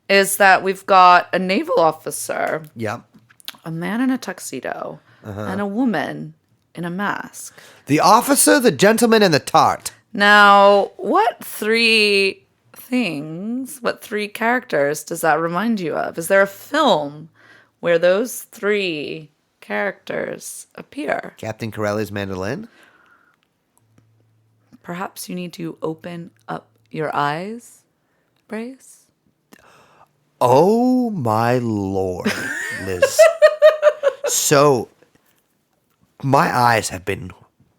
B: is that we've got a naval officer,
A: Yep.
B: a man in a tuxedo, and a woman in a mask.
A: The officer, the gentleman, and the tart.
B: Now, what three characters does that remind you of? Is there a film where those three characters appear?
A: Captain Corelli's mandolin?
B: Perhaps you need to open up your eyes, Brace?
A: Oh, my Lord, Liz. So, my eyes have been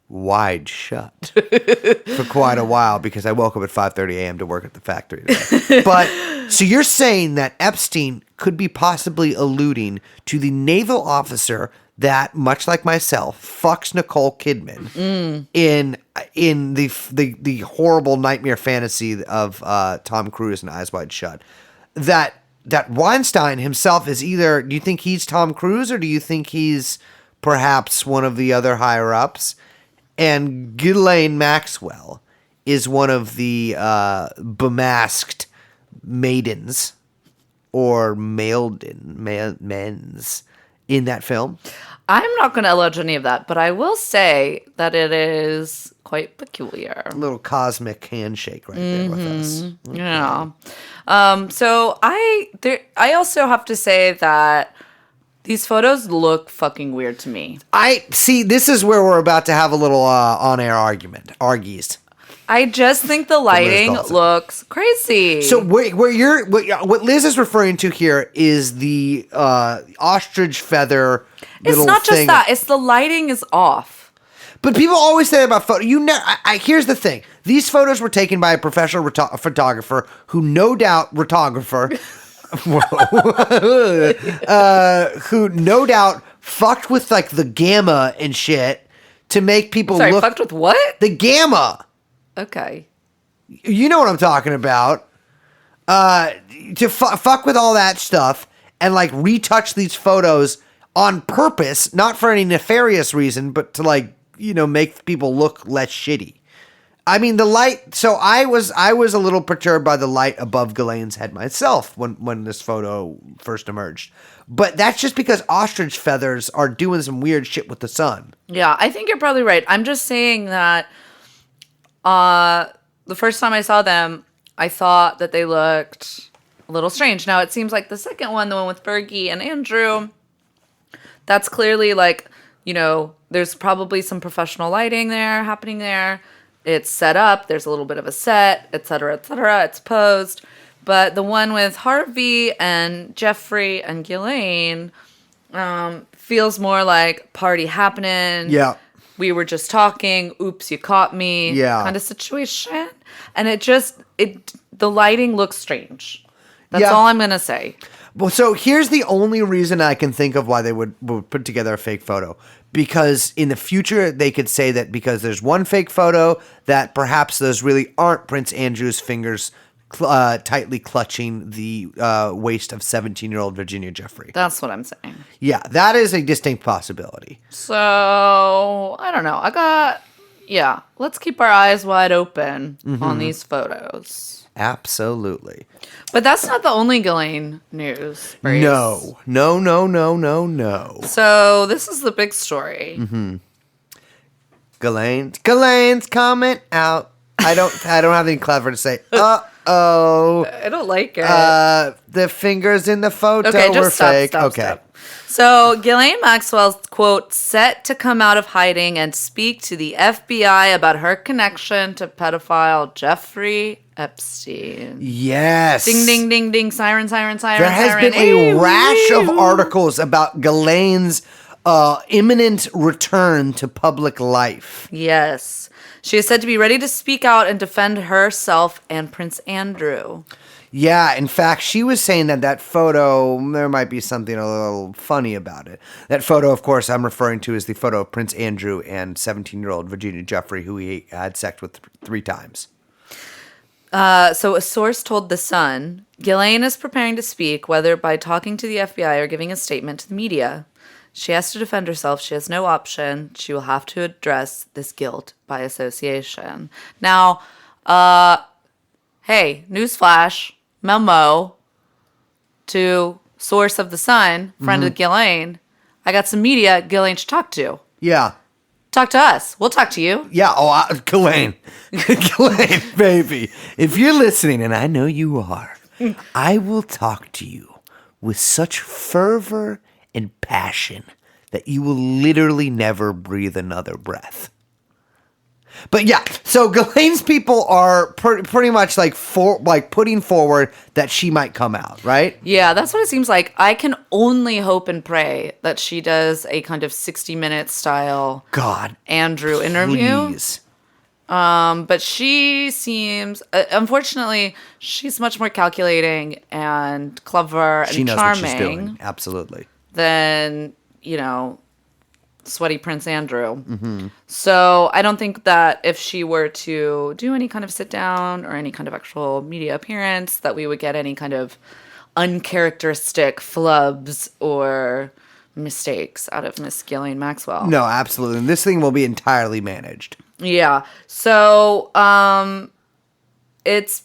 A: wide shut for quite a while because I woke up at 5:30 a.m. to work at the factory today. But so you're saying that Epstein could be possibly alluding to the naval officer that, much like myself, fucks Nicole Kidman in the horrible nightmare fantasy of Tom Cruise and Eyes Wide Shut. That Weinstein himself is either, do you think he's Tom Cruise or do you think he's perhaps one of the other higher ups? And Ghislaine Maxwell is one of the bemasked maidens or men's in that film.
B: I'm not going to allege any of that, but I will say that it is quite peculiar.
A: A little cosmic handshake right there with us.
B: Yeah. So I also have to say that these photos look fucking weird to me.
A: I see. This is where we're about to have a little on-air argues.
B: I just think the lighting
A: Dawson.
B: looks crazy.
A: So what Liz is referring to here is the ostrich feather.
B: It's
A: little
B: not just
A: thing.
B: that; it's the lighting is off.
A: But people always say about photo. Here's the thing: these photos were taken by a professional photographer who, no doubt, who no doubt fucked with like the gamma and shit to make people
B: Sorry,
A: look.
B: fucked with what?
A: The gamma.
B: Okay.
A: You know what I'm talking about. To fuck with all that stuff and like retouch these photos on purpose, not for any nefarious reason, but to make people look less shitty. I mean, the light. So I was a little perturbed by the light above Ghislaine's head myself when this photo first emerged. But that's just because ostrich feathers are doing some weird shit with the sun.
B: Yeah, I think you're probably right. I'm just saying that the first time I saw them, I thought that they looked a little strange. Now, it seems like the second one, the one with Fergie and Andrew, that's clearly there's probably some professional lighting happening there. It's set up. There's a little bit of a set, et cetera, et cetera. It's posed. But the one with Harvey and Jeffrey and Ghislaine feels more like party happening.
A: Yeah.
B: We were just talking. Oops, you caught me.
A: Yeah.
B: Kind of situation. And the lighting looks strange. That's
A: Yeah.
B: all I'm going to say.
A: Well, so here's the only reason I can think of why they would put together a fake photo. Because in the future, they could say that because there's one fake photo, that perhaps those really aren't Prince Andrew's fingers tightly clutching the waist of 17-year-old Virginia Jeffrey.
B: That's what I'm saying.
A: Yeah, that is a distinct possibility.
B: So, I don't know. Let's keep our eyes wide open on these photos.
A: Absolutely.
B: But that's not the only Ghislaine news. Brace.
A: No.
B: So this is the big story.
A: Ghislaine's coming out. I don't have anything clever to say. Uh-oh.
B: I don't like it.
A: The fingers in the photo
B: Okay,
A: were
B: just stop,
A: fake.
B: stop,
A: Okay.
B: stop. So Ghislaine Maxwell's, quote, set to come out of hiding and speak to the FBI about her connection to pedophile Jeffrey Epstein.
A: Yes.
B: Ding, ding, ding, ding. Siren, siren, siren,
A: There has
B: siren.
A: been a rash of articles about Ghislaine's imminent return to public life.
B: Yes. She is said to be ready to speak out and defend herself and Prince Andrew.
A: Yeah, in fact, she was saying that photo, there might be something a little funny about it. That photo, of course, I'm referring to is the photo of Prince Andrew and 17-year-old Virginia Jeffrey, who he had sex with 3 times.
B: So a source told The Sun, Ghislaine is preparing to speak, whether by talking to the FBI or giving a statement to the media. She has to defend herself. She has no option. She will have to address this guilt by association. Now, hey, newsflash, memo to source of The Sun, friend of Ghislaine. I got some media Ghislaine should talk to.
A: Yeah.
B: Talk to us. We'll talk to you.
A: Yeah, Ghislaine. Ghislaine, baby. If you're listening, and I know you are, I will talk to you with such fervor and passion that you will literally never breathe another breath. But yeah, so Ghislaine's people are pretty much like putting forward that she might come out, right?
B: Yeah, that's what it seems like. I can only hope and pray that she does a kind of 60-minute style
A: God,
B: Andrew interview.
A: please.
B: But she seems, unfortunately, she's much more calculating and clever and
A: She knows what she's
B: charming
A: doing. Absolutely.
B: than, sweaty Prince Andrew. So I don't think that if she were to do any kind of sit down or any kind of actual media appearance, that we would get any kind of uncharacteristic flubs or mistakes out of Miss Ghislaine Maxwell.
A: No, absolutely. And this thing will be entirely managed.
B: Yeah. So it's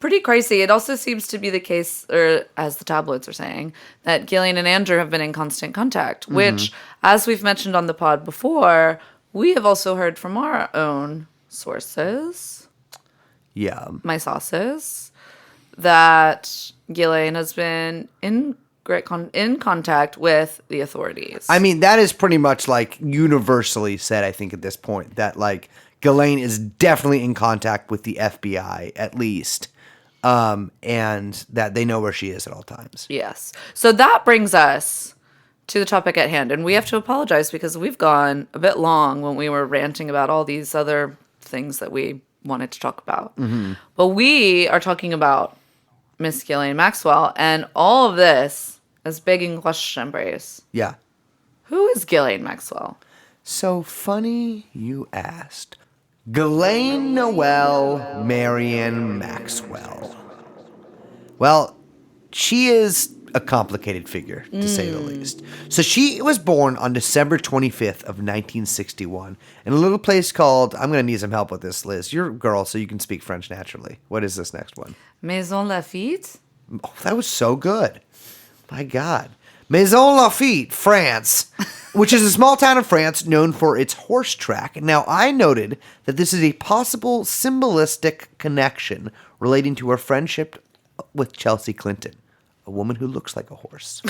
B: pretty crazy. It also seems to be the case, or as the tabloids are saying, that Ghislaine and Andrew have been in constant contact, which, as we've mentioned on the pod before, we have also heard from our own sources,
A: Yeah.
B: my sauces, that Ghislaine has been in contact with the authorities.
A: I mean, that is pretty much like universally said, I think, at this point, that like Ghislaine is definitely in contact with the FBI, at least. And that they know where she is at all times.
B: Yes. So that brings us to the topic at hand. And we have to apologize because we've gone a bit long when we were ranting about all these other things that we wanted to talk about. But we are talking about Miss Ghislaine Maxwell. And all of this is begging question, Brace.
A: Yeah.
B: Who is Ghislaine Maxwell?
A: So funny you asked. Ghislaine Noel Marion Maxwell. Well, she is a complicated figure, to say the least. So she was born on December 25th of 1961 in a little place called, I'm going to need some help with this, Liz. You're a girl, so you can speak French naturally. What is this next one?
B: Maison Lafitte?
A: Oh, that was so good. My God. Maison Lafitte, France, which is a small town in France known for its horse track. Now, I noted that this is a possible symbolistic connection relating to her friendship with Chelsea Clinton, a woman who looks like a horse.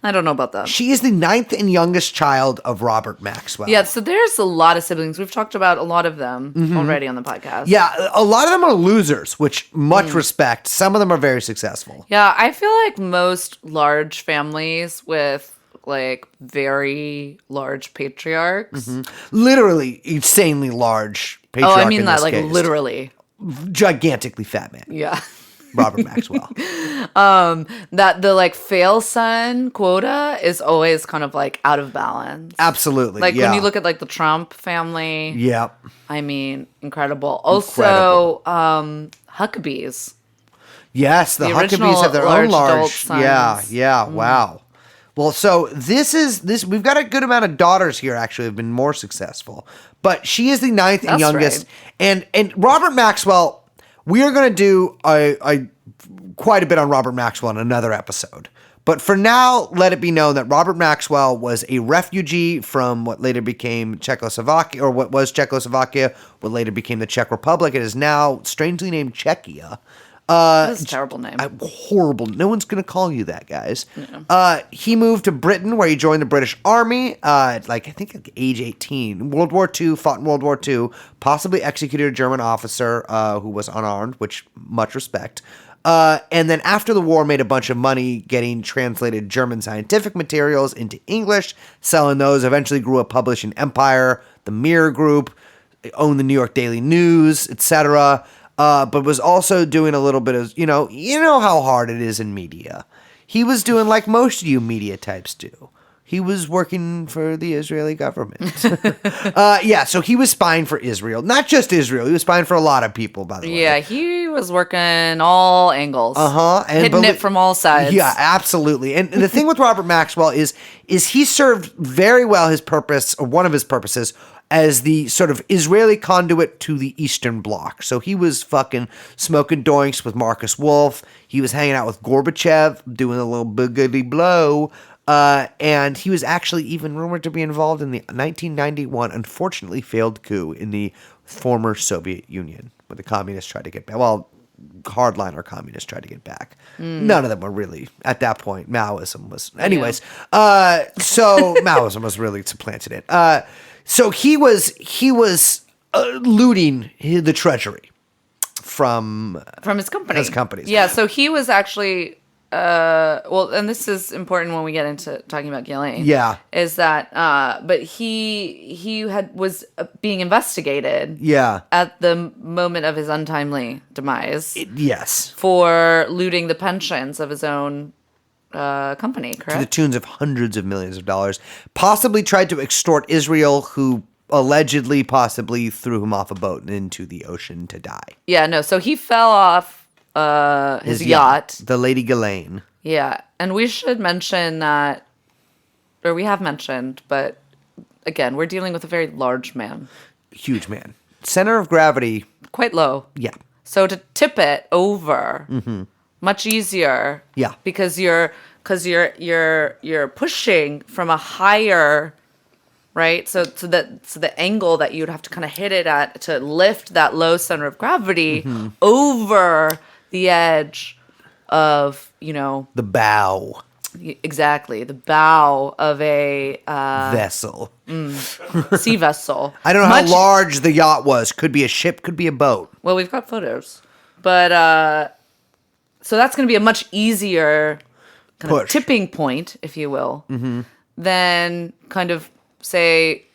B: I don't know about that.
A: She is the 9th and youngest child of Robert Maxwell.
B: Yeah, so there's a lot of siblings. We've talked about a lot of them already on the podcast.
A: Yeah, a lot of them are losers, which much respect. Some of them are very successful.
B: Yeah, I feel like most large families with like very large patriarchs.
A: Literally insanely large
B: Oh,
A: patriarch
B: I mean
A: in
B: that
A: this
B: like
A: case.
B: literally.
A: Gigantically fat man.
B: Yeah.
A: Robert Maxwell.
B: That the like fail son quota is always kind of like out of balance.
A: Absolutely.
B: Like
A: yeah.
B: when you look at like the Trump family,
A: Yeah.
B: I mean, incredible. Also, Huckabees.
A: Yes, the
B: The
A: Huckabees
B: original
A: have their
B: large
A: own large.
B: adult sons.
A: Yeah. Wow. Well, so this. We've got a good amount of daughters here. Actually, have been more successful, but she is the 9th and
B: That's
A: youngest. And Robert Maxwell. We are going to do a quite a bit on Robert Maxwell in another episode. But for now, let it be known that Robert Maxwell was a refugee from what later became Czechoslovakia, or what was Czechoslovakia, what later became the Czech Republic. It is now strangely named Czechia.
B: That's a terrible name.
A: Horrible. No one's going to call you that, guys. He moved to Britain, where he joined the British Army, I think at age 18. World War II, fought in World War II, possibly executed a German officer who was unarmed, which much respect. And then after the war, made a bunch of money getting translated German scientific materials into English, selling those, eventually grew a publishing empire, the Mirror Group, owned the New York Daily News, etc., but was also doing a little bit of, you know how hard it is in media. He was doing like most of you media types do. He was working for the Israeli government. So he was spying for Israel. Not just Israel. He was spying for a lot of people, by the way.
B: Yeah, he was working all angles.
A: And
B: hitting it from all sides.
A: Yeah, absolutely. And the thing with Robert Maxwell is he served very well his purpose, or one of his purposes, as the sort of Israeli conduit to the Eastern Bloc. So he was fucking smoking doinks with Marcus Wolf. He was hanging out with Gorbachev, doing a little boogity blow. And he was actually even rumored to be involved in the 1991 unfortunately failed coup in the former Soviet Union, where the communists tried to get back. Well, hardliner communists tried to get back. None of them were really, at that point, Maoism was. Anyways, so Maoism was really supplanted it. So he was looting the treasury from
B: his company.
A: His companies.
B: Yeah, so he was actually and this is important when we get into talking about Ghislaine.
A: Yeah.
B: Is that but he was being investigated.
A: Yeah.
B: At the moment of his untimely demise.
A: Yes.
B: For looting the pensions of his own company, correct?
A: To the tunes of hundreds of millions of dollars. Possibly tried to extort Israel, who allegedly possibly threw him off a boat and into the ocean to die.
B: Yeah, no. So he fell off his yacht.
A: The Lady Ghislaine.
B: Yeah. And we should mention that, or we have mentioned, but again, we're dealing with a very large man.
A: Huge man. Center of gravity.
B: Quite low.
A: Yeah.
B: So to tip it over, much easier.
A: Yeah.
B: Because you're pushing from a higher, right? So the angle that you'd have to kind of hit it at to lift that low center of gravity over the edge of,
A: the bow.
B: Exactly, the bow of a
A: vessel.
B: Sea vessel.
A: I don't know how large the yacht was. Could be a ship, could be a boat.
B: Well, we've got photos. But so that's going to be a much easier kind of tipping point, if you will, than kind of, say,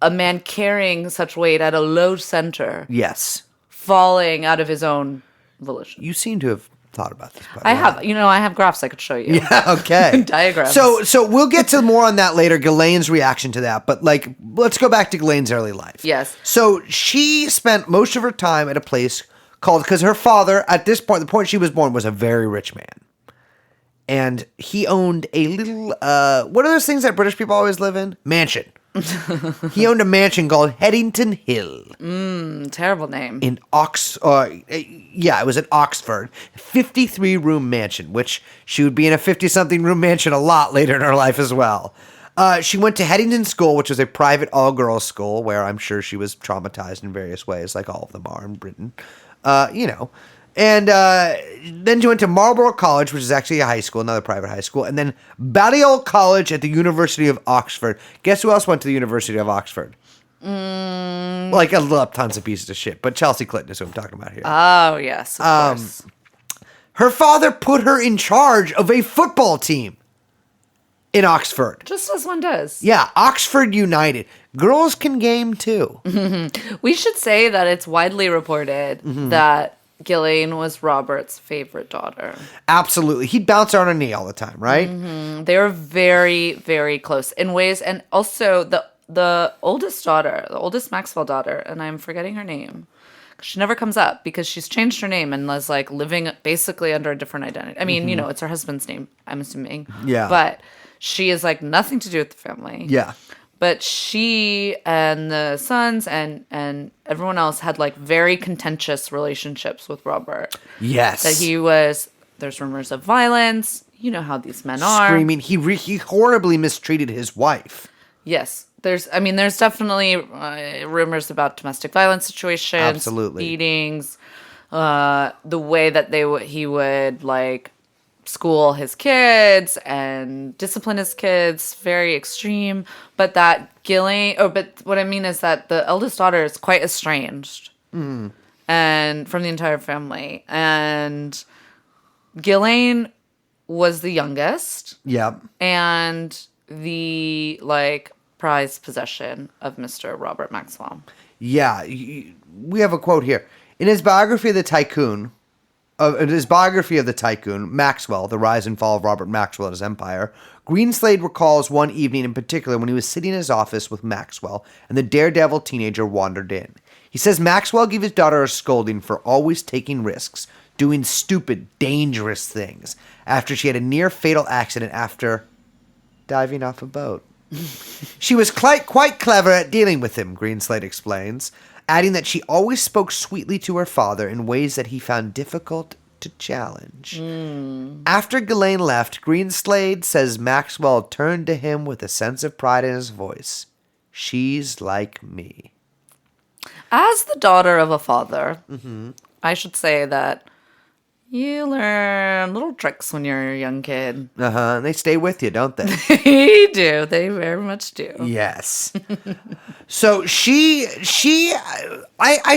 B: a man carrying such weight at a low center.
A: Yes.
B: Falling out of his own volition.
A: You seem to have thought about this.
B: I have. I have graphs I could show you.
A: Yeah, okay.
B: Diagrams.
A: So we'll get to more on that later, Ghislaine's reaction to that. But, let's go back to Ghislaine's early life.
B: Yes.
A: So she spent most of her time at a place called, because her father, at this point, the point she was born, was a very rich man. And he owned a little, what are those things that British people always live in? Mansion. He owned a mansion called Headington Hill.
B: Terrible name.
A: In it was in Oxford. 53-room mansion, which she would be in a 50-something room mansion a lot later in her life as well. She went to Headington School, which was a private all-girls school, where I'm sure she was traumatized in various ways, like all of them are in Britain. And then she went to Marlborough College, which is actually a high school, another private high school, and then Balliol College at the University of Oxford. Guess who else went to the University of Oxford? I love tons of pieces of shit, but Chelsea Clinton is who I'm talking about here.
B: Oh, yes, of course.
A: Her father put her in charge of a football team in Oxford.
B: Just as one does.
A: Yeah, Oxford United. Girls can game, too.
B: We should say that it's widely reported that Ghislaine was Robert's favorite daughter.
A: Absolutely. He'd bounce her on her knee all the time, right?
B: They were very, very close in ways. And also the oldest daughter, the oldest Maxwell daughter, and I'm forgetting her name. She never comes up because she's changed her name and was living basically under a different identity. I mean, it's her husband's name, I'm assuming.
A: Yeah.
B: But she is nothing to do with the family.
A: Yeah.
B: But she and the sons and everyone else had very contentious relationships with Robert.
A: Yes.
B: That there's rumors of violence. You know how these men are.
A: Screaming. He horribly mistreated his wife.
B: Yes. There's definitely rumors about domestic violence situations.
A: Absolutely.
B: Beatings. the way that he would like school his kids and discipline his kids, very extreme. But that but what I mean is that the eldest daughter is quite estranged, and from the entire family. And Ghislaine was the youngest.
A: Yep.
B: And the like prized possession of Mr. Robert Maxwell.
A: Yeah, we have a quote here. In his biography of the tycoon, Maxwell, The Rise and Fall of Robert Maxwell and His Empire, Greenslade recalls one evening in particular when he was sitting in his office with Maxwell and the daredevil teenager wandered in. He says Maxwell gave his daughter a scolding for always taking risks, doing stupid, dangerous things, after she had a near-fatal accident after diving off a boat. She was quite clever at dealing with him, Greenslade explains, adding that she always spoke sweetly to her father in ways that he found difficult to challenge. After Ghislaine left, Greenslade says Maxwell turned to him with a sense of pride in his voice. She's like me.
B: As the daughter of a father, I should say that you learn little tricks when you're a young kid.
A: And they stay with you, don't they?
B: They do. They very much do.
A: Yes. So I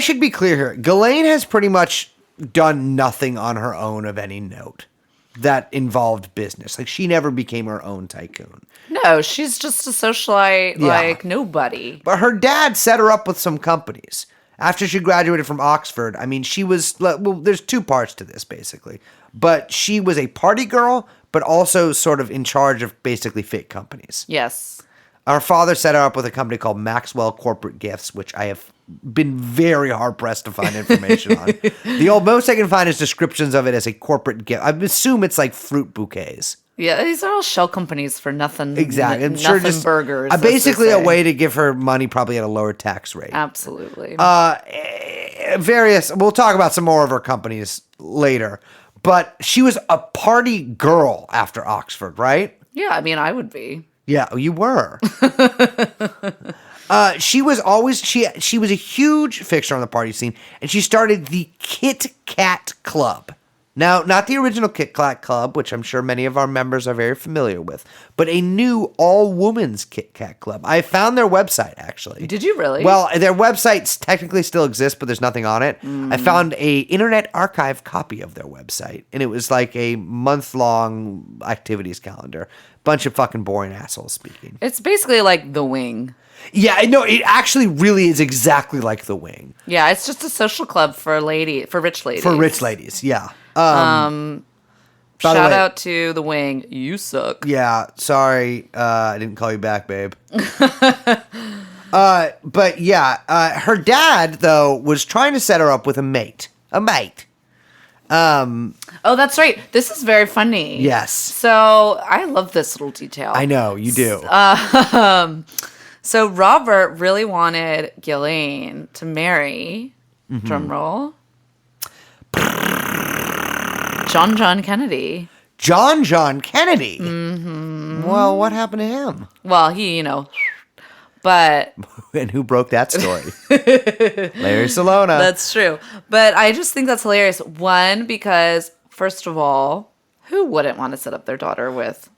A: should be clear here. Ghislaine has pretty much done nothing on her own of any note that involved business. Like, she never became her own tycoon.
B: No, she's just a socialite, like nobody.
A: But her dad set her up with some companies. After she graduated from Oxford, I mean, she was, well, there's two parts to this, basically. But she was a party girl, but also sort of in charge of basically fake companies.
B: Yes.
A: Our father set her up with a company called Maxwell Corporate Gifts, which I have been very hard-pressed to find information on. The most I can find is descriptions of it as a corporate gift. I assume it's like fruit bouquets.
B: Yeah, these are all shell companies for nothing.
A: Exactly. I'm
B: nothing
A: sure just
B: burgers.
A: basically a way to give her money probably at a lower tax rate.
B: Absolutely.
A: We'll talk about some more of her companies later. But she was a party girl after Oxford, right?
B: Yeah, I mean, I would be.
A: Yeah, you were. She was a huge fixture on the party scene, and she started the Kit Kat Club. Now, not the original Kit Kat Club, which I'm sure many of our members are very familiar with, but a new all-women's Kit Kat Club. I found their website, actually.
B: Did you really?
A: Well, their website technically still exists, but there's nothing on it. I found a Internet Archive copy of their website, and it was like a month-long activities calendar. Bunch of fucking boring assholes speaking.
B: It's basically like The Wing.
A: Yeah, I know. It actually really is exactly like The Wing.
B: Yeah, it's just a social club for rich ladies.
A: For rich ladies, yeah.
B: Shout
A: way,
B: out to The Wing. You suck.
A: Yeah, sorry. I didn't call you back, babe. But yeah, her dad, though, was trying to set her up with a mate.
B: Oh, that's right. This is very funny.
A: Yes.
B: So I love this little detail.
A: I know, you do.
B: So Robert really wanted Ghislaine to marry, drumroll, John Kennedy.
A: John Kennedy? Mm-hmm. Well, what happened to him?
B: Well, but...
A: And who broke that story? Larry Salona.
B: That's true. But I just think that's hilarious. One, because, first of all, who wouldn't want to set up their daughter with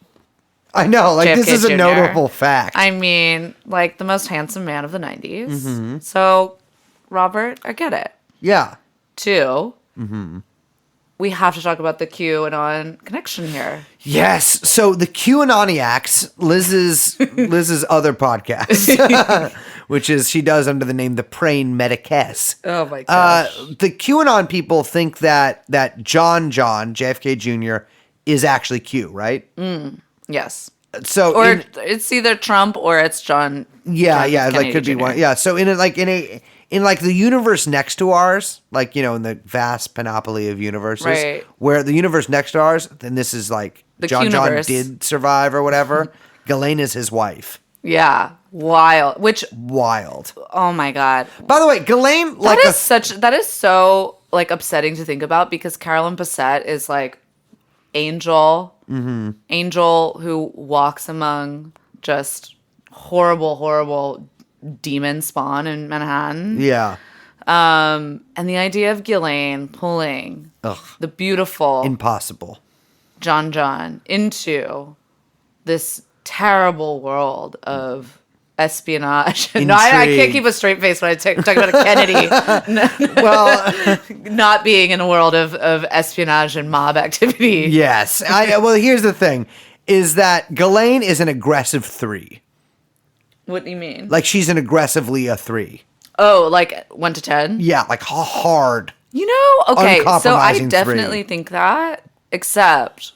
A: I know, like,
B: JFK
A: this is a
B: Jr.?
A: notable fact.
B: I mean, like, the most handsome man of the 90s. So, Robert, I get it.
A: Yeah.
B: Two, we have to talk about the QAnon connection here.
A: Yes. So the QAnoniacs, Liz's other podcast, which is she does under the name the Praying Medicess.
B: Oh my gosh.
A: The QAnon people think that John JFK Jr. is actually Q, right?
B: Yes.
A: So
B: or it's either Trump or it's John.
A: Yeah,
B: Kennedy
A: like could
B: Jr.
A: be one. Yeah. So in the universe next to ours, like, in the vast panoply of universes,
B: right,
A: where the universe next to ours, then this is like
B: the
A: John
B: Q-universe.
A: did survive or whatever. Ghislaine is his wife.
B: Yeah, wild.
A: Wild.
B: Oh my god.
A: By the way, Ghislaine,
B: that is so like upsetting to think about, because Carolyn Bessette is like Angel who walks among just horrible demon spawn in Manhattan.
A: Yeah.
B: And the idea of Ghislaine pulling the beautiful
A: Impossible.
B: John into this terrible world of espionage. No, I can't keep a straight face when I talk about a Kennedy.
A: Well,
B: not being in a world of espionage and mob activity.
A: yes. Well, here's the thing, is that Ghislaine is an aggressive 3.
B: What do you mean?
A: Like, she's an aggressively a 3.
B: Oh, like 1 to 10?
A: Yeah, like hard.
B: You know, okay, so I
A: Uncompromising
B: definitely
A: 3.
B: think that, except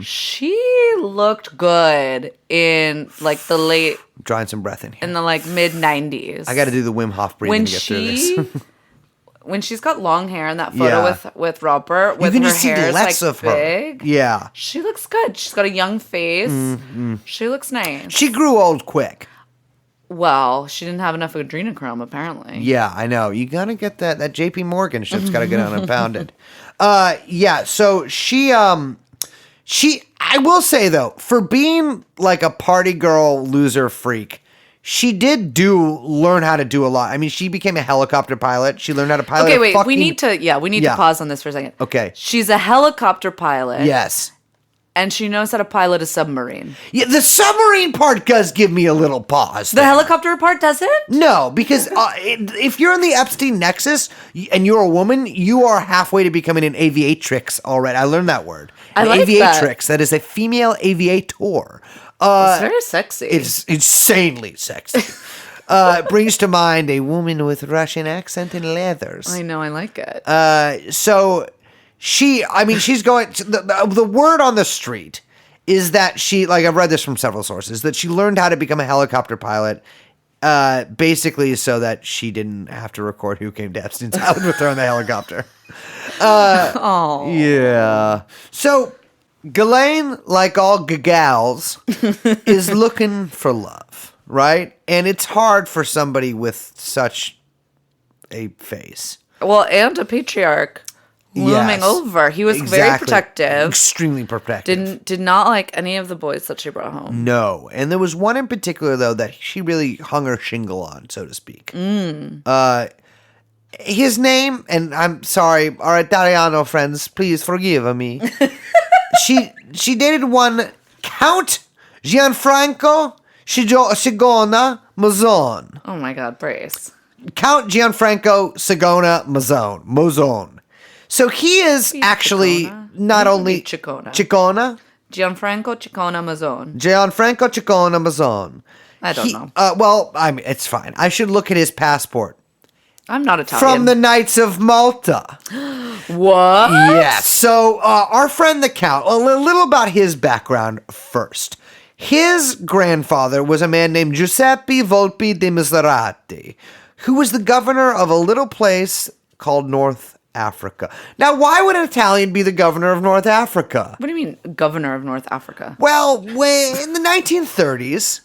B: she looked good in like the late,
A: Drawing some breath in here.
B: in the like mid 90s.
A: I got to do the Wim Hof breathing
B: when
A: to get through this.
B: when she's got long hair in that photo
A: Yeah.
B: with Robert, with
A: You can
B: her
A: just see
B: hair
A: less
B: like
A: of her.
B: big.
A: Yeah.
B: She looks good. She's got a young face. She looks nice.
A: She grew old quick.
B: Well, she didn't have enough adrenochrome, apparently.
A: Yeah, I know. You gotta get that JP Morgan shit's gotta get unimpounded. Yeah, so she I will say though, for being like a party girl loser freak, she did learn how to do a lot. I mean, she became a helicopter pilot. She learned how to pilot
B: Okay,
A: a
B: wait.
A: fucking...
B: We need to
A: Yeah.
B: pause on this for a second.
A: Okay.
B: She's a helicopter pilot.
A: Yes.
B: And she knows how to pilot a submarine.
A: Yeah, the submarine part does give me a little pause.
B: The
A: there.
B: helicopter part doesn't?
A: No, because if you're in the Epstein Nexus and you're a woman, you are halfway to becoming an aviatrix already. I learned that word.
B: I
A: An
B: like
A: aviatrix. That is a female aviator.
B: It's very sexy.
A: It's insanely sexy. It brings to mind a woman with Russian accent and leathers.
B: I know, I like it.
A: So she's going. The word on the street is that she, like, I've read this from several sources, that she learned how to become a helicopter pilot, basically so that she didn't have to record who came to Epstein's island with her on the helicopter.
B: Oh.
A: Yeah. So Ghislaine, like all gals, is looking for love, right? And it's hard for somebody with such a face.
B: Well, and a patriarch looming
A: Yes,
B: over. He was very
A: exactly.
B: protective.
A: Extremely protective.
B: Did not like any of the boys that she brought home.
A: No. And there was one in particular, though, that she really hung her shingle on, so to speak. His name, and I'm sorry, our Italiano friends, please forgive me. She dated one Count Gianfranco Sigona Mazzone.
B: Oh my God, Brace.
A: Count Gianfranco Sigona Mazzone. So he is actually
B: Ciccona.
A: not only
B: Ciccona.
A: Ciccona?
B: Gianfranco Ciccona Mazzone.
A: Gianfranco Ciccona Mazzone.
B: I don't know.
A: Well, I mean, it's fine. I should look at his passport.
B: I'm not Italian.
A: From the Knights of Malta.
B: What?
A: Yes. So our friend the Count, a little about his background first. His grandfather was a man named Giuseppe Volpi de Miserati, who was the governor of a little place called North Africa. Now, why would an Italian be the governor of North Africa?
B: What do you mean, governor of North Africa?
A: Well, in the 1930s,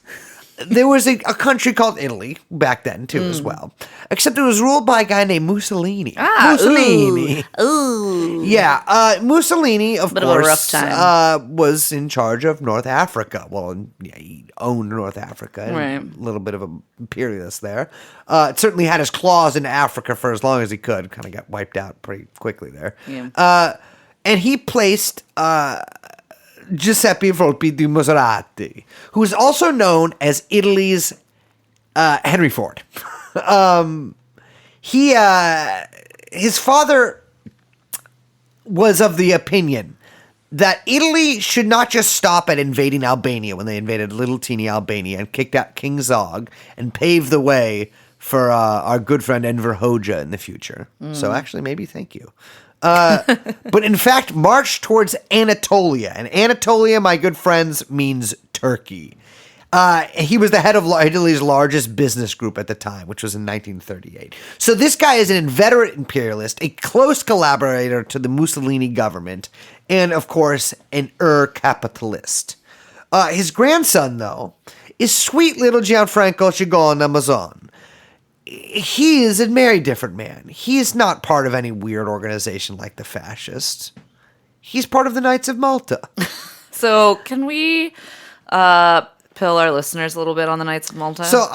A: there was a country called Italy back then, too, as well. Except it was ruled by a guy named Mussolini. Mussolini.
B: Ooh.
A: Yeah, Mussolini, of
B: Bit of a rough
A: course,
B: time.
A: was in charge of North Africa. Well, yeah, he owned North Africa. And
B: Right.
A: A little bit of an imperialist there. It certainly had his claws into Africa for as long as he could. Kind of got wiped out pretty quickly there.
B: Yeah.
A: And he placed Giuseppe Volpi di Maserati, who is also known as Italy's Henry Ford. His father was of the opinion that Italy should not just stop at invading Albania when they invaded little teeny Albania and kicked out King Zog and paved the way for our good friend Enver Hoxha in the future. So actually, maybe thank you. But in fact, marched towards Anatolia. And Anatolia, my good friends, means Turkey. He was the head of Italy's largest business group at the time, which was in 1938. So this guy is an inveterate imperialist, a close collaborator to the Mussolini government, and, of course, an capitalist. His grandson, though, is sweet little Gianfranco Ciccona Mazzone. He is a very different man. He is not part of any weird organization like the fascists. He's part of the Knights of Malta.
B: So can we pill our listeners a little bit on the Knights of Malta?
A: So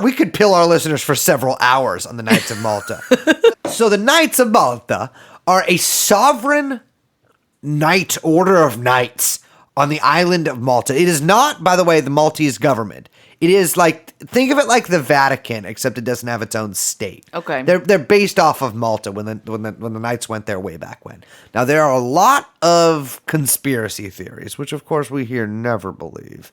A: we could pill our listeners for several hours on the Knights of Malta. So the Knights of Malta are a sovereign knight order of knights on the island of Malta. It is not, by the way, the Maltese government. It is like, think of it like the Vatican, except it doesn't have its own state.
B: Okay.
A: They're based off of Malta when the Knights went there way back when. Now there are a lot of conspiracy theories, which of course we here never believe,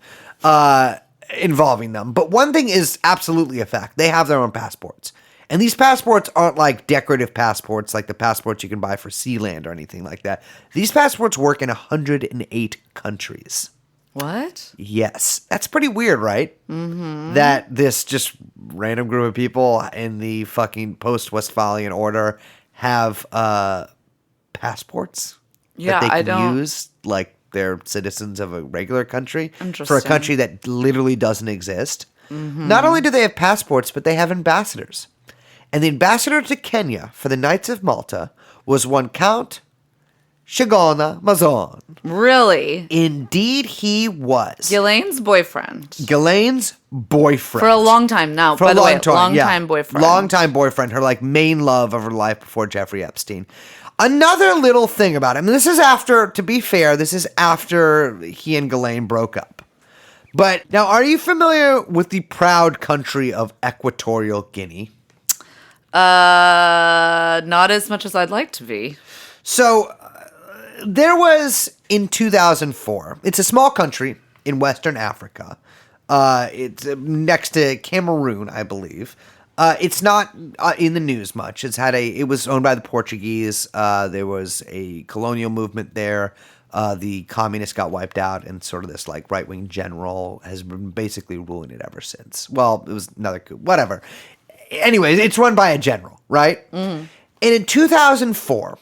A: involving them. But one thing is absolutely a fact: they have their own passports. And these passports aren't like decorative passports, like the passports you can buy for Sealand or anything like that. These passports work in 108 countries.
B: What?
A: Yes. That's pretty weird, right? Mm-hmm. That this just random group of people in the fucking post-Westphalian order have passports
B: Yeah,
A: that they
B: I
A: can
B: don't...
A: use like they're citizens of a regular country for a
B: Interesting.
A: country that literally doesn't exist. Mm-hmm. Not only do they have passports, but they have ambassadors. And the ambassador to Kenya for the Knights of Malta was one Count Ghisalaine Maxwell.
B: Really?
A: Indeed, he was.
B: Ghislaine's boyfriend.
A: Ghislaine's boyfriend.
B: For a long time now,
A: For
B: by
A: a
B: the
A: long
B: way.
A: time,
B: Long
A: yeah.
B: time boyfriend.
A: Long time boyfriend. Her like main love of her life before Jeffrey Epstein. Another little thing about him. This is after, to be fair, this is after he and Ghislaine broke up. But now, are you familiar with the proud country of Equatorial Guinea?
B: Not as much as I'd like to be.
A: So, there was, in 2004, it's a small country in Western Africa. It's next to Cameroon, I believe. It's not in the news much. It was owned by the Portuguese. There was a colonial movement there. The communists got wiped out, and sort of this like right-wing general has been basically ruling it ever since. Well, it was another coup, whatever. Anyways, it's run by a general, right? Mm. And in 2004,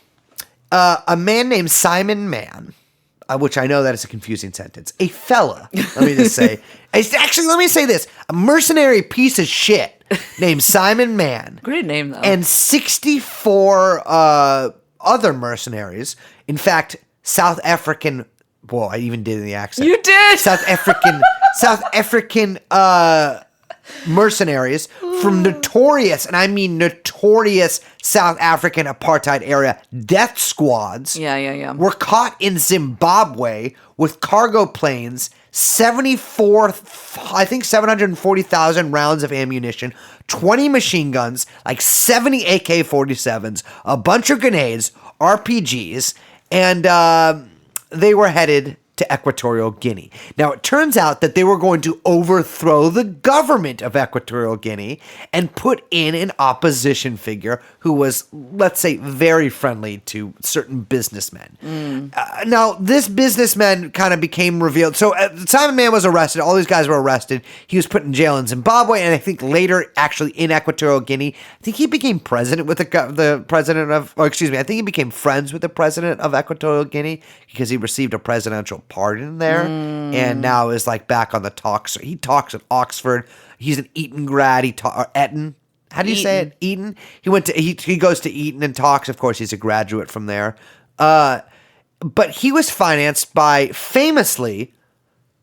A: a man named Simon Mann, which I know that is a confusing sentence, a fella, let me just say. Actually, let me say this. A mercenary piece of shit named Simon Mann.
B: Great name, though.
A: And 64 other mercenaries. In fact, South African... Whoa, I even did in the accent.
B: You did!
A: South African mercenaries from notorious, and I mean notorious, South African apartheid era death squads.
B: Yeah.
A: Were caught in Zimbabwe with cargo planes, 740,000 rounds of ammunition, 20 machine guns, like 70 AK-47s, a bunch of grenades, RPGs, and they were headed to Equatorial Guinea. Now, it turns out that they were going to overthrow the government of Equatorial Guinea and put in an opposition figure who was, let's say, very friendly to certain businessmen. Now, this businessman kind of became revealed. So Simon Mann was arrested. All these guys were arrested. He was put in jail in Zimbabwe, and I think later, actually, in Equatorial Guinea, I think he became president with the president of, or excuse me, I think he became friends with the president of Equatorial Guinea because he received a presidential pardon there, and now is like back on the talks. He talks at Oxford. He's an Eton grad. Or Eton. How do you say it? Eton. He went to he goes to Eton and talks. Of course, he's a graduate from there. But he was financed by famously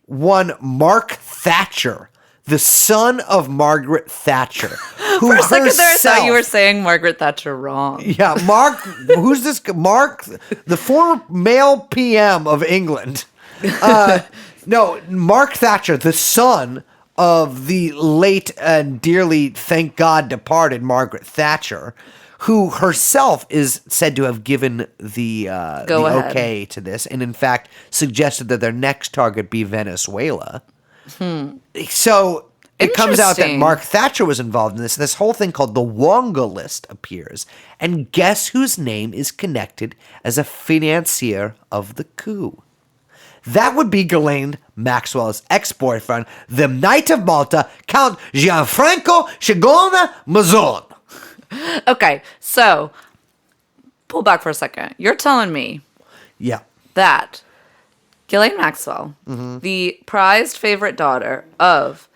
A: one Mark Thatcher, the son of Margaret Thatcher. Who
B: For a second there, I thought
A: herself-
B: you were saying Margaret Thatcher wrong.
A: Yeah, Mark. Who's this? Mark, the former male PM of England. No, Mark Thatcher, the son of the late and dearly, thank God, departed Margaret Thatcher, who herself is said to have given the okay to this, and in fact suggested that their next target be Venezuela. So it comes out that
B: Interesting.
A: Mark Thatcher was involved in this, and this whole thing called the Wonga List appears. And guess whose name is connected as a financier of the coup? That would be Ghislaine Maxwell's ex-boyfriend, the Knight of Malta, Count Gianfranco Ghisalaine Maxwell.
B: Okay, so pull back for a second. You're telling me
A: Yeah.
B: that Ghislaine Maxwell, the prized favorite daughter of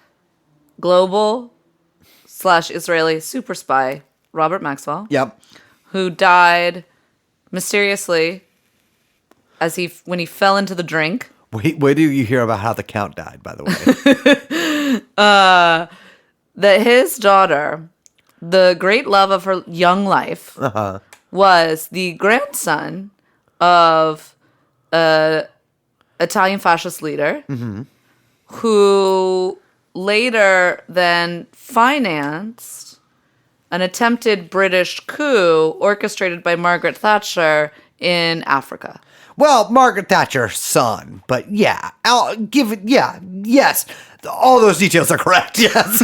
B: global/Israeli super spy Robert Maxwell,
A: Yep.
B: who died mysteriously when he fell into the drink.
A: Wait do you hear about how the Count died, by the way?
B: That his daughter, the great love of her young life, was the grandson of a Italian fascist leader who later then financed an attempted British coup orchestrated by Margaret Thatcher in Africa.
A: Well, Margaret Thatcher's son, but yeah, yes. All those details are correct, yes.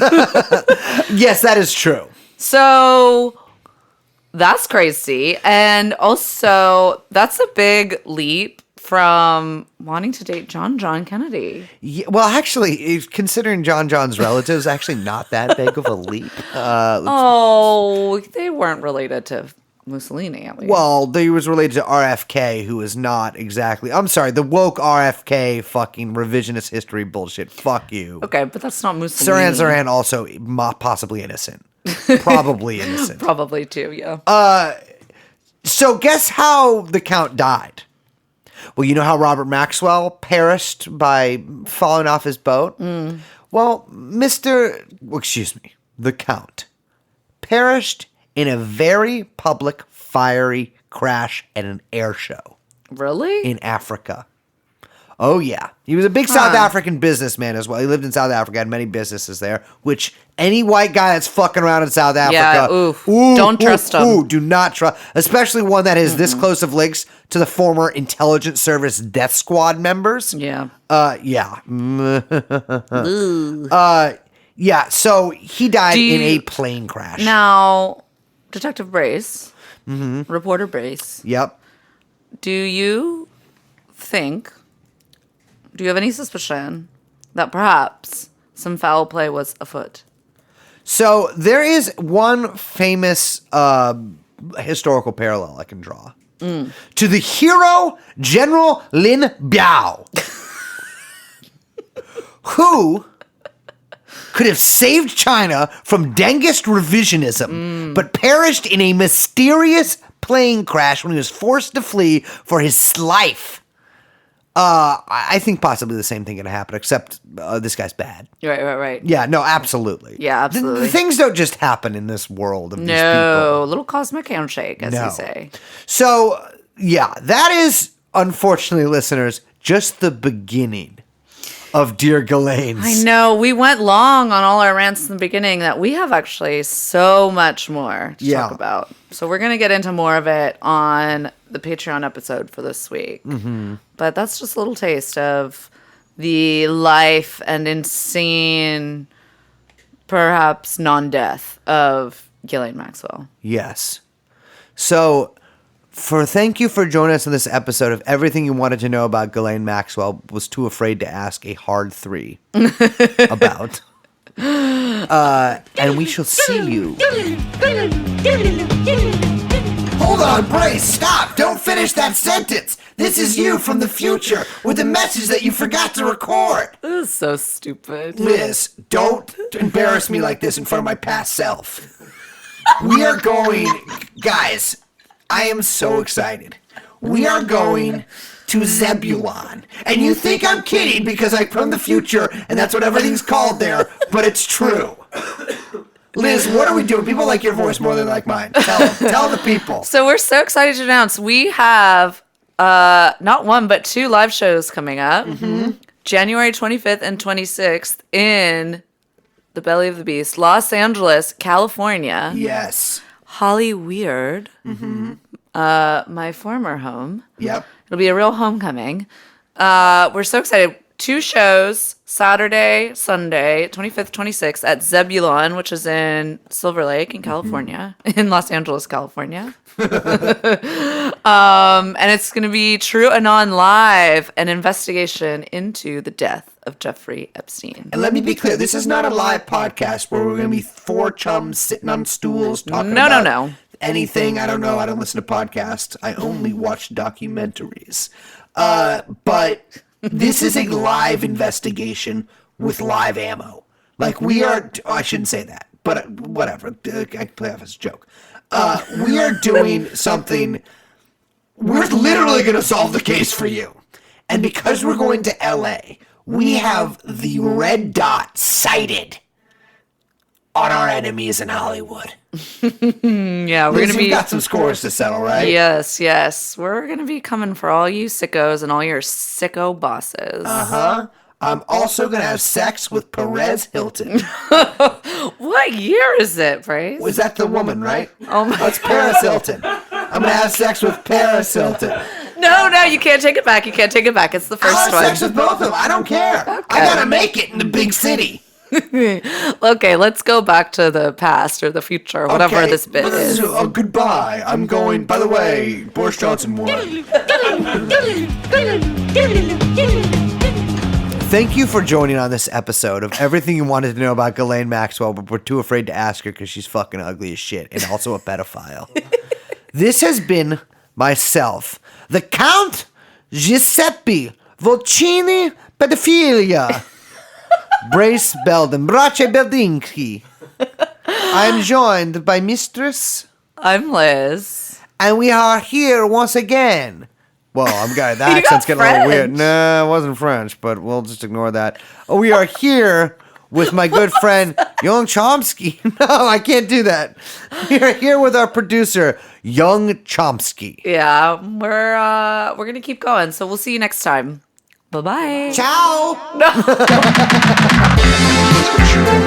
A: Yes, that is true.
B: So that's crazy. And also, that's a big leap from wanting to date John Kennedy.
A: Yeah, well, actually, considering John's relatives, actually not that big of a leap.
B: They weren't related to Mussolini, at least.
A: Well, they was related to RFK, who is not exactly... I'm sorry, the woke RFK fucking revisionist history bullshit. Fuck you.
B: Okay, but that's not Mussolini.
A: Saran also possibly innocent. Probably innocent.
B: Probably too, yeah.
A: So guess how the Count died? Well, you know how Robert Maxwell perished by falling off his boat? Well, the Count perished in a very public, fiery crash at an air show.
B: Really?
A: In Africa. Oh, yeah. He was a big South African businessman as well. He lived in South Africa, had many businesses there, which any white guy that's fucking around in South Africa...
B: Don't trust him.
A: Do not trust. Especially one that has this close of links to the former intelligence service death squad members.
B: Yeah.
A: Yeah. Yeah, so he died in a plane crash.
B: Now, Detective Brace, Reporter Brace.
A: Yep.
B: Do you have any suspicion that perhaps some foul play was afoot?
A: So there is one famous historical parallel I can draw to the hero General Lin Biao, who could have saved China from Dengist revisionism, but perished in a mysterious plane crash when he was forced to flee for his life. I think possibly the same thing can happen, except this guy's bad.
B: Right.
A: Yeah, no, absolutely.
B: Yeah, absolutely.
A: The things don't just happen in this world of these people.
B: No, little cosmic handshake, as you say.
A: So, yeah, that is, unfortunately, listeners, just the beginning of Dear Ghislaine's.
B: I know. We went long on all our rants in the beginning that we have actually so much more to talk about. So we're going to get into more of it on the Patreon episode for this week. But that's just a little taste of the life and insane, perhaps non-death of Ghislaine Maxwell.
A: Yes. So... thank you for joining us in this episode of everything you wanted to know about Ghislaine Maxwell was too afraid to ask a hard 3 about. And we shall see you. Hold on, Brace, stop! Don't finish that sentence! This is you from the future with a message that you forgot to record!
B: This is so stupid.
A: Liz, don't embarrass me like this in front of my past self. We are going... Guys... I am so excited. We are going to Zebulon. And you think I'm kidding because I'm from the future and that's what everything's called there, but it's true. Liz, what are we doing? People like your voice more than like mine. Tell the people.
B: So we're so excited to announce we have not one but 2 live shows coming up. January 25th and 26th in the Belly of the Beast, Los Angeles, California.
A: Yes.
B: Hollyweird, my former home.
A: Yep.
B: It'll be a real homecoming. We're so excited. 2 shows, Saturday, Sunday, 25th, 26th at Zebulon, which is in Silver Lake in California, in Los Angeles, California. And it's going to be TrueAnon Live, an investigation into the death of Jeffrey Epstein.
A: And let me be clear, this is not a live podcast where we're going to be 4 chums sitting on stools talking about anything. I don't know. I don't listen to podcasts. I only watch documentaries. But this is a live investigation with live ammo. Like we are, I shouldn't say that, but whatever. I play off as a joke. We are doing something. We're literally going to solve the case for you. And because we're going to LA, we have the red dot sighted on our enemies in Hollywood.
B: Yeah, we're
A: Liz,
B: gonna be.
A: you've got some scores to settle, right?
B: Yes, yes. We're gonna be coming for all you sickos and all your sicko bosses.
A: I'm also going to have sex with Perez Hilton.
B: What year is it, Bryce?
A: Was that the woman, right?
B: Oh my.
A: That's Paris Hilton. I'm going to have sex with Paris Hilton.
B: No, you can't take it back. You can't take it back. It's the
A: I'll
B: first
A: have
B: one.
A: sex with both of them. I don't care. I got to make it in the big city.
B: Okay, let's go back to the past or the future, whatever
A: Okay,
B: this bit is.
A: Goodbye. I'm going, by the way, Boris Johnson won. Thank you for joining on this episode of everything you wanted to know about Ghislaine Maxwell, but we're too afraid to ask her because she's fucking ugly as shit and also a pedophile. This has been myself, the Count Giuseppe Volcini Pedophilia. Brace Belden, Brace Beldinski. I'm joined by Mistress.
B: I'm Liz.
A: And we are here once again. Well, I'm got the
B: You
A: accent's
B: got
A: getting a little weird.
B: French.
A: No, it wasn't French, but we'll just ignore that. Oh, we are here with my good friend Young Chomsky. No, I can't do that. We are here with our producer Young Chomsky.
B: Yeah, we're gonna keep going. So we'll see you next time. Bye bye.
A: Ciao.
D: That's what you want.